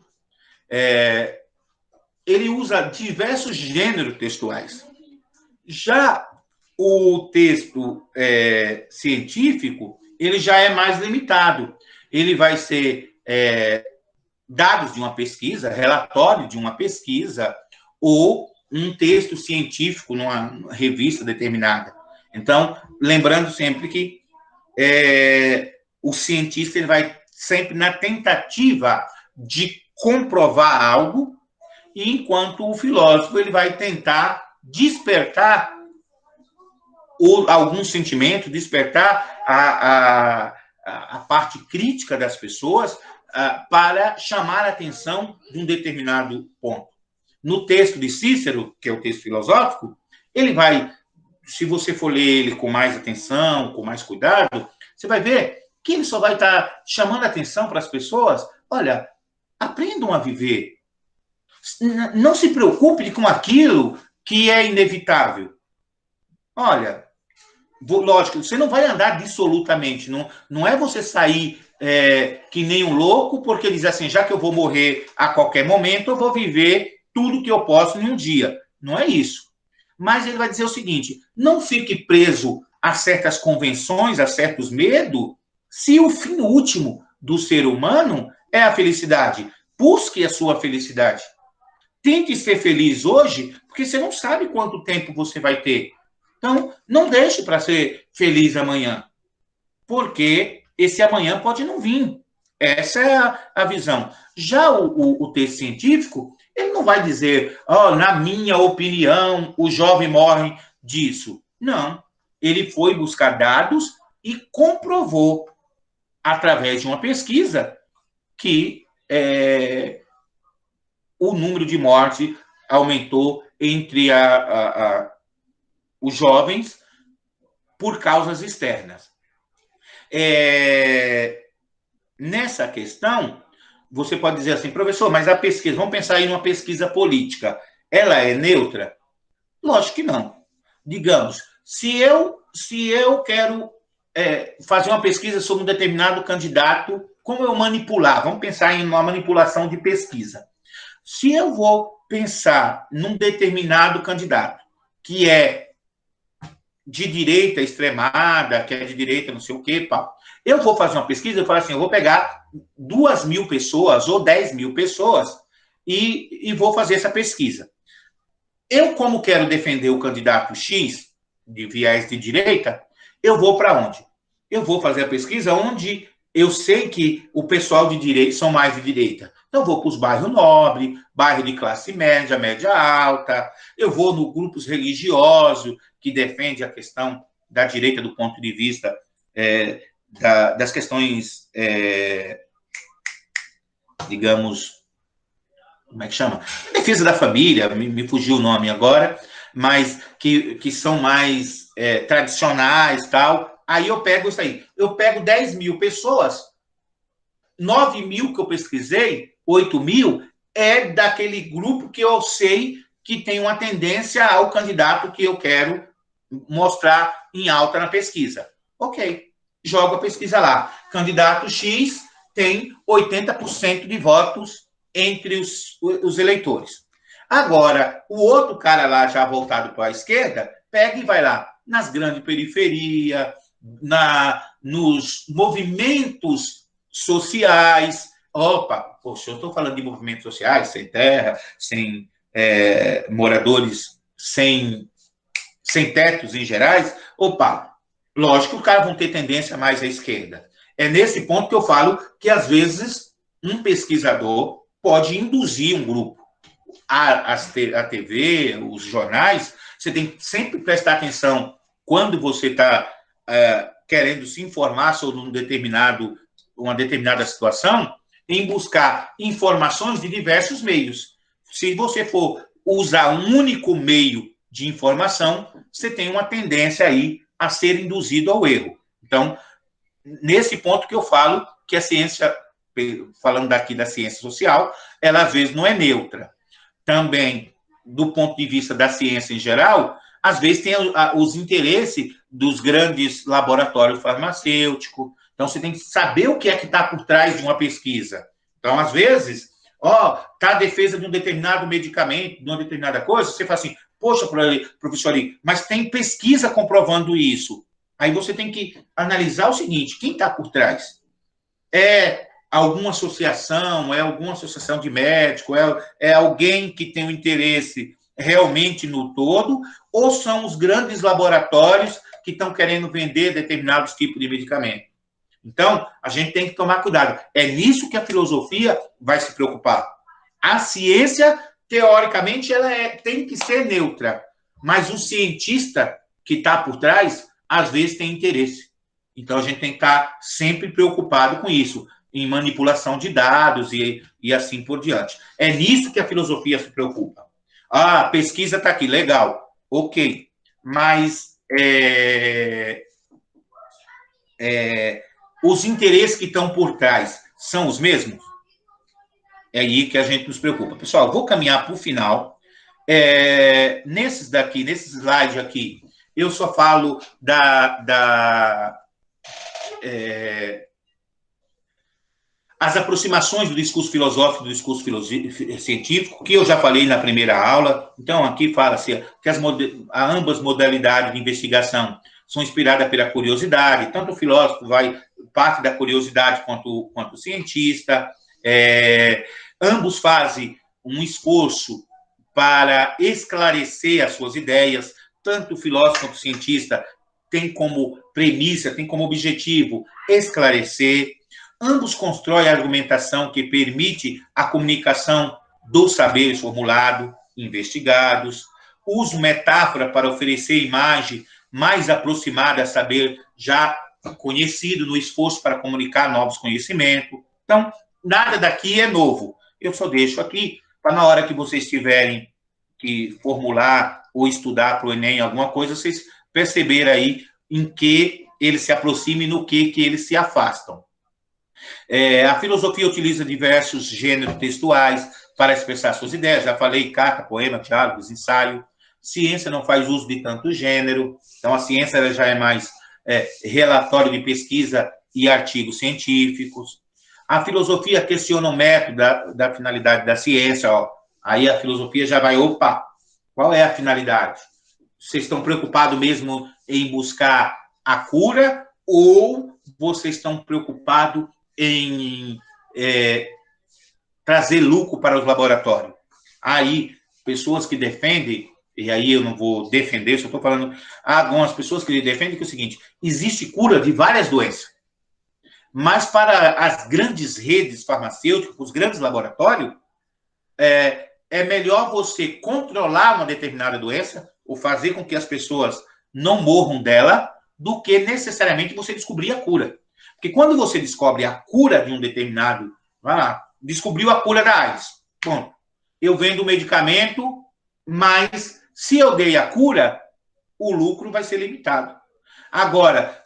ele usa diversos gêneros textuais. Já o texto científico, ele já é mais limitado. Ele vai ser dados de uma pesquisa, relatório de uma pesquisa, ou um texto científico numa revista determinada. Então, lembrando sempre que o cientista ele vai sempre na tentativa de comprovar algo, e enquanto o filósofo ele vai tentar despertar algum sentimento, despertar a parte crítica das pessoas para chamar a atenção de um determinado ponto. No texto de Cícero, que é o texto filosófico, ele vai, se você for ler ele com mais atenção, com mais cuidado, você vai ver que ele só vai estar chamando a atenção para as pessoas, olha, aprendam a viver. Não se preocupe com aquilo que é inevitável. Olha, lógico, você não vai andar dissolutamente, não é você sair que nem um louco, porque diz assim, já que eu vou morrer a qualquer momento, eu vou viver tudo que eu posso em um dia. Não é isso. Mas ele vai dizer o seguinte, não fique preso a certas convenções, a certos medos, se o fim último do ser humano é a felicidade. Busque a sua felicidade. Tente ser feliz hoje, porque você não sabe quanto tempo você vai ter. Então, não deixe para ser feliz amanhã, porque esse amanhã pode não vir. Essa é a visão. Já o texto científico, ele não vai dizer, na minha opinião, o jovem morre disso. Não. Ele foi buscar dados e comprovou, através de uma pesquisa, que o número de mortes aumentou entre os jovens por causas externas. Nessa questão, você pode dizer assim, professor, mas a pesquisa, vamos pensar em uma pesquisa política, ela é neutra? Lógico que não. Digamos, se eu quero fazer uma pesquisa sobre um determinado candidato, como eu manipular? Vamos pensar em uma manipulação de pesquisa. Se eu vou pensar num determinado candidato que é de direita extremada, que é de direita não sei o quê, eu vou fazer uma pesquisa, eu falo assim, eu vou pegar 2.000 pessoas ou 10.000 pessoas e vou fazer essa pesquisa. Eu, como quero defender o candidato X, de viés de direita, eu vou para onde? Eu vou fazer a pesquisa onde eu sei que o pessoal de direita são mais de direita. Então, eu vou para os bairros nobres, bairro de classe média, média alta, eu vou no grupos religiosos que defende a questão da direita do ponto de vista das questões, digamos, como é que chama? Defesa da família, me fugiu o nome agora, mas que são mais tradicionais e tal. Aí eu pego isso aí. Eu pego 10.000 pessoas, 9.000 que eu pesquisei, 8.000 é daquele grupo que eu sei que tem uma tendência ao candidato que eu quero mostrar em alta na pesquisa. Ok, jogo a pesquisa lá. Candidato X tem 80% de votos entre os eleitores. Agora, o outro cara lá, já voltado para a esquerda, pega e vai lá nas grandes periferias, nos movimentos sociais. Opa, poxa, eu estou falando de movimentos sociais, sem terra, sem moradores, sem tetos em gerais. Opa, lógico que os caras vão ter tendência mais à esquerda. É nesse ponto que eu falo que, às vezes, um pesquisador pode induzir um grupo. A TV, os jornais, você tem que sempre prestar atenção quando você está querendo se informar sobre uma determinada situação, em buscar informações de diversos meios. Se você for usar um único meio de informação, você tem uma tendência aí a ser induzido ao erro. Então, nesse ponto que eu falo que a ciência, falando daqui da ciência social, ela às vezes não é neutra. Também, do ponto de vista da ciência em geral, às vezes tem os interesses dos grandes laboratórios farmacêuticos. Então, você tem que saber o que é que está por trás de uma pesquisa. Então, às vezes, está a defesa de um determinado medicamento, de uma determinada coisa, você fala assim, poxa, professor, mas tem pesquisa comprovando isso. Aí você tem que analisar o seguinte, quem está por trás? É alguma associação, é alguma associação de médicos, é alguém que tem um interesse realmente no todo, ou são os grandes laboratórios que estão querendo vender determinados tipos de medicamento? Então, a gente tem que tomar cuidado. É nisso que a filosofia vai se preocupar. A ciência, teoricamente, ela tem que ser neutra, mas o cientista que está por trás, às vezes, tem interesse. Então, a gente tem que estar sempre preocupado com isso, em manipulação de dados e assim por diante. É nisso que a filosofia se preocupa. A pesquisa está aqui, legal, ok, mas os interesses que estão por trás são os mesmos? É aí que a gente nos preocupa. Pessoal, vou caminhar para o final. Nesse slide aqui, eu só falo as aproximações do discurso filosófico do discurso científico, que eu já falei na primeira aula. Então, aqui fala-se que ambas modalidades de investigação são inspiradas pela curiosidade, tanto o filósofo parte da curiosidade quanto o cientista. Ambos fazem um esforço para esclarecer as suas ideias, tanto o filósofo quanto o cientista tem como premissa, tem como objetivo esclarecer. Ambos constroem a argumentação que permite a comunicação dos saberes formulados, investigados, usam metáfora para oferecer imagem mais aproximada a saber já conhecido no esforço para comunicar novos conhecimentos. Então, nada daqui é novo. Eu só deixo aqui para na hora que vocês tiverem que formular ou estudar para o Enem alguma coisa, vocês perceberem aí em que eles se aproximam e no que eles se afastam. A filosofia utiliza diversos gêneros textuais para expressar suas ideias. Já falei, carta, poema, diálogos, ensaio. Ciência não faz uso de tanto gênero. Então, a ciência ela já é mais relatório de pesquisa e artigos científicos. A filosofia questiona o método da finalidade da ciência. Ó. Aí a filosofia já vai, opa, qual é a finalidade? Vocês estão preocupados mesmo em buscar a cura ou vocês estão preocupados em trazer lucro para os laboratórios? Aí, pessoas que defendem, e aí eu não vou defender, só estou falando, há algumas pessoas que defendem que é o seguinte, existe cura de várias doenças, mas para as grandes redes farmacêuticas, os grandes laboratórios, é melhor você controlar uma determinada doença ou fazer com que as pessoas não morram dela do que necessariamente você descobrir a cura. Porque quando você descobre a cura de um determinado, vai lá, descobriu a cura da AIDS, bom, eu vendo o medicamento, mas se eu dei a cura, o lucro vai ser limitado. Agora,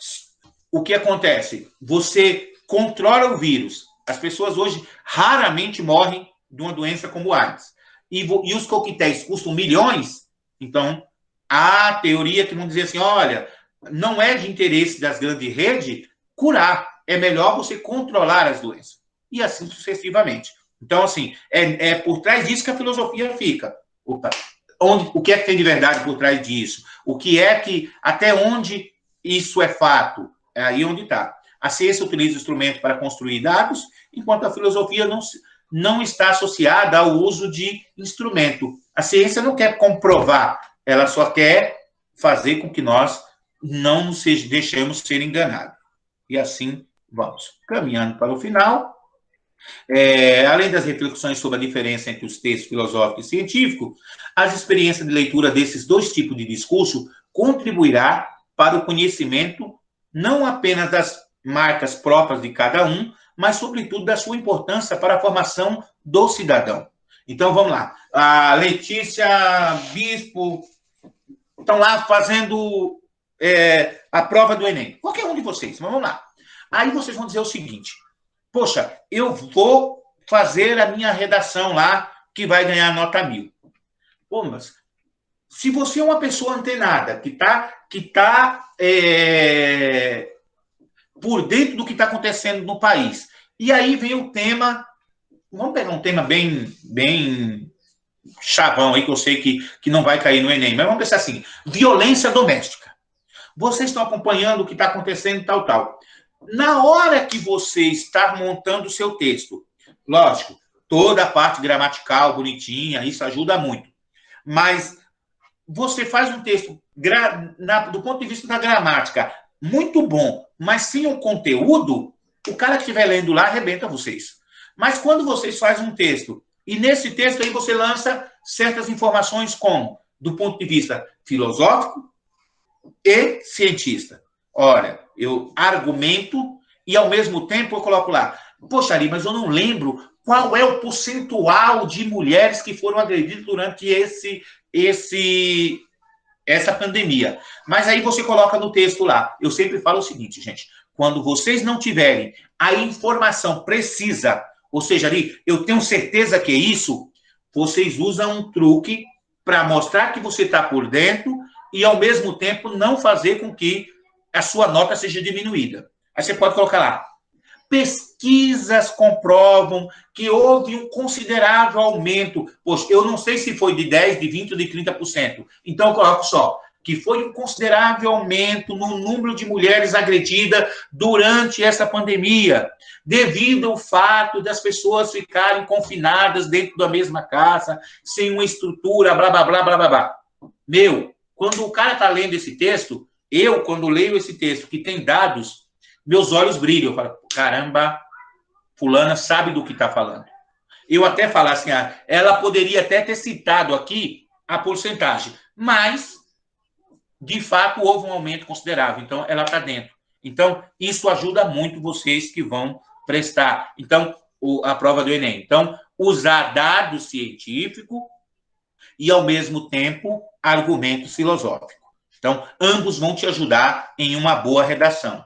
o que acontece? Você controla o vírus. As pessoas hoje raramente morrem de uma doença como AIDS. E os coquetéis custam milhões, então há teoria que vão dizer assim, olha, não é de interesse das grandes redes curar, é melhor você controlar as doenças. E assim sucessivamente. Então, assim, é por trás disso que a filosofia fica. O que é que tem de verdade por trás disso? O que é que, até onde isso é fato? É aí onde está. A ciência utiliza o instrumento para construir dados, enquanto a filosofia não está associada ao uso de instrumento. A ciência não quer comprovar, ela só quer fazer com que nós não nos deixemos ser enganados. E assim vamos. Caminhando para o final, além das reflexões sobre a diferença entre os textos filosóficos e científicos, as experiências de leitura desses dois tipos de discurso contribuirá para o conhecimento não apenas das marcas próprias de cada um, mas, sobretudo, da sua importância para a formação do cidadão. Então, vamos lá. A Letícia, Bispo, estão lá fazendo a prova do Enem. Qualquer um de vocês, mas vamos lá. Aí vocês vão dizer o seguinte, poxa, eu vou fazer a minha redação lá, que vai ganhar nota 1000. Pô, mas se você é uma pessoa antenada, que tá por dentro do que está acontecendo no país, e aí vem o tema, vamos pegar um tema bem chavão aí, que eu sei que não vai cair no Enem, mas vamos pensar assim, violência doméstica. Vocês estão acompanhando o que está acontecendo, tal. Na hora que você está montando o seu texto, lógico, toda a parte gramatical, bonitinha, isso ajuda muito. Mas você faz um texto, do ponto de vista da gramática, muito bom, mas sem o conteúdo, o cara que estiver lendo lá arrebenta vocês. Mas quando vocês fazem um texto, e nesse texto aí você lança certas informações como, do ponto de vista filosófico e cientista. Ora, eu argumento e, ao mesmo tempo, eu coloco lá, poxa, Ari, mas eu não lembro qual é o percentual de mulheres que foram agredidas durante essa pandemia. Mas aí você coloca no texto lá. Eu sempre falo o seguinte, gente, quando vocês não tiverem a informação precisa, ou seja, ali, eu tenho certeza que é isso, vocês usam um truque para mostrar que você está por dentro e, ao mesmo tempo, não fazer com que a sua nota seja diminuída. Aí você pode colocar lá, pesquisas comprovam que houve um considerável aumento. Poxa, eu não sei se foi de 10%, de 20% ou de 30%. Então, eu coloco só, que foi um considerável aumento no número de mulheres agredidas durante essa pandemia, devido ao fato das pessoas ficarem confinadas dentro da mesma casa, sem uma estrutura, blá, blá, blá, blá, blá, blá. Meu, quando o cara está lendo esse texto, eu, quando leio esse texto, que tem dados, meus olhos brilham. Eu falo, caramba, fulana sabe do que está falando. Eu até falo assim, ela poderia até ter citado aqui a porcentagem, mas, de fato, houve um aumento considerável. Então, ela está dentro. Então, isso ajuda muito vocês que vão prestar. Então, a prova do Enem. Então, usar dados científicos e, ao mesmo tempo, argumentos filosóficos. Então, ambos vão te ajudar em uma boa redação.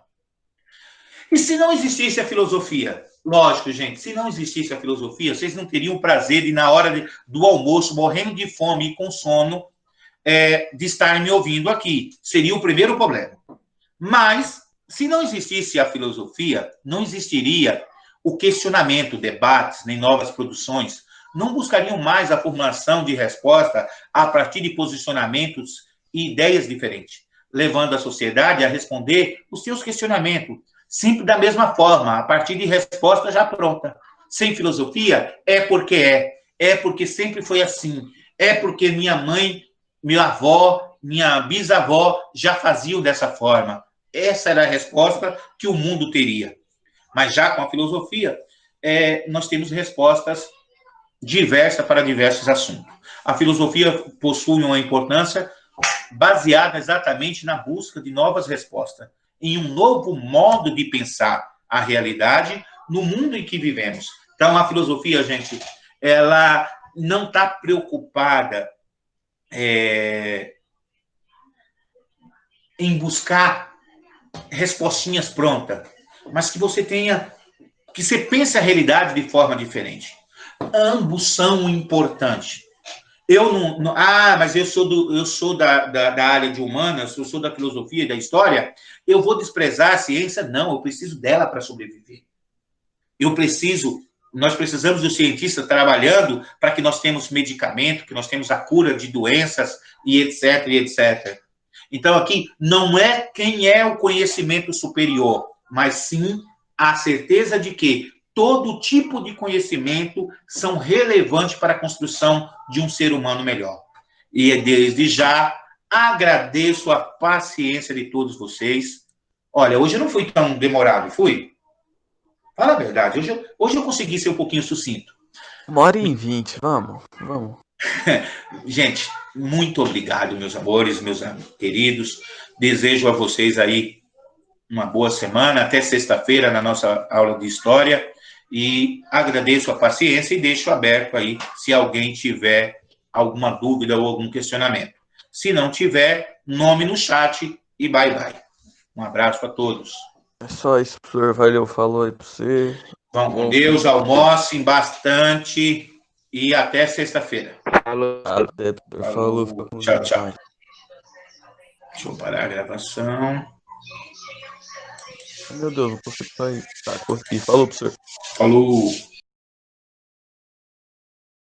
E se não existisse a filosofia? Lógico, gente, se não existisse a filosofia, vocês não teriam o prazer de, na hora do almoço, morrendo de fome e com sono, de estar me ouvindo aqui. Seria o primeiro problema. Mas, se não existisse a filosofia, não existiria o questionamento, debates, nem novas produções. Não buscariam mais a formulação de resposta a partir de posicionamentos e ideias diferentes, levando a sociedade a responder os seus questionamentos, sempre da mesma forma, a partir de resposta já pronta. Sem filosofia, é porque sempre foi assim, é porque minha mãe, minha avó, minha bisavó já faziam dessa forma. Essa era a resposta que o mundo teria. Mas já com a filosofia, nós temos respostas diversas para diversos assuntos. A filosofia possui uma importância baseada exatamente na busca de novas respostas, em um novo modo de pensar a realidade no mundo em que vivemos. Então, a filosofia, gente, ela não está preocupada em buscar respostinhas prontas, mas que você pense a realidade de forma diferente. Ambos são importantes. Mas eu sou da área de humanas, eu sou da filosofia e da história, eu vou desprezar a ciência? Não, eu preciso dela para sobreviver. Nós precisamos do cientista trabalhando para que nós tenhamos medicamento, que nós temos a cura de doenças e etc, e etc. Então, aqui, não é quem é o conhecimento superior, mas sim a certeza de que todo tipo de conhecimento são relevantes para a construção de um ser humano melhor. E desde já agradeço a paciência de todos vocês. Olha, hoje eu não fui tão demorado, fui? Fala a verdade, hoje eu consegui ser um pouquinho sucinto. 1h20, vamos. Gente, muito obrigado, meus amores, meus queridos. Desejo a vocês aí uma boa semana, até sexta-feira na nossa aula de história. E agradeço a paciência e deixo aberto aí se alguém tiver alguma dúvida ou algum questionamento. Se não tiver, nome no chat e bye. Um abraço a todos. É só isso, professor. Valeu, falou aí pra você. Vão com Deus, almocem bastante e até sexta-feira. Até, falou. Tchau. Deixa eu parar a gravação. Meu Deus, não consigo sair. Tá, consegui. Falou, professor. Falou.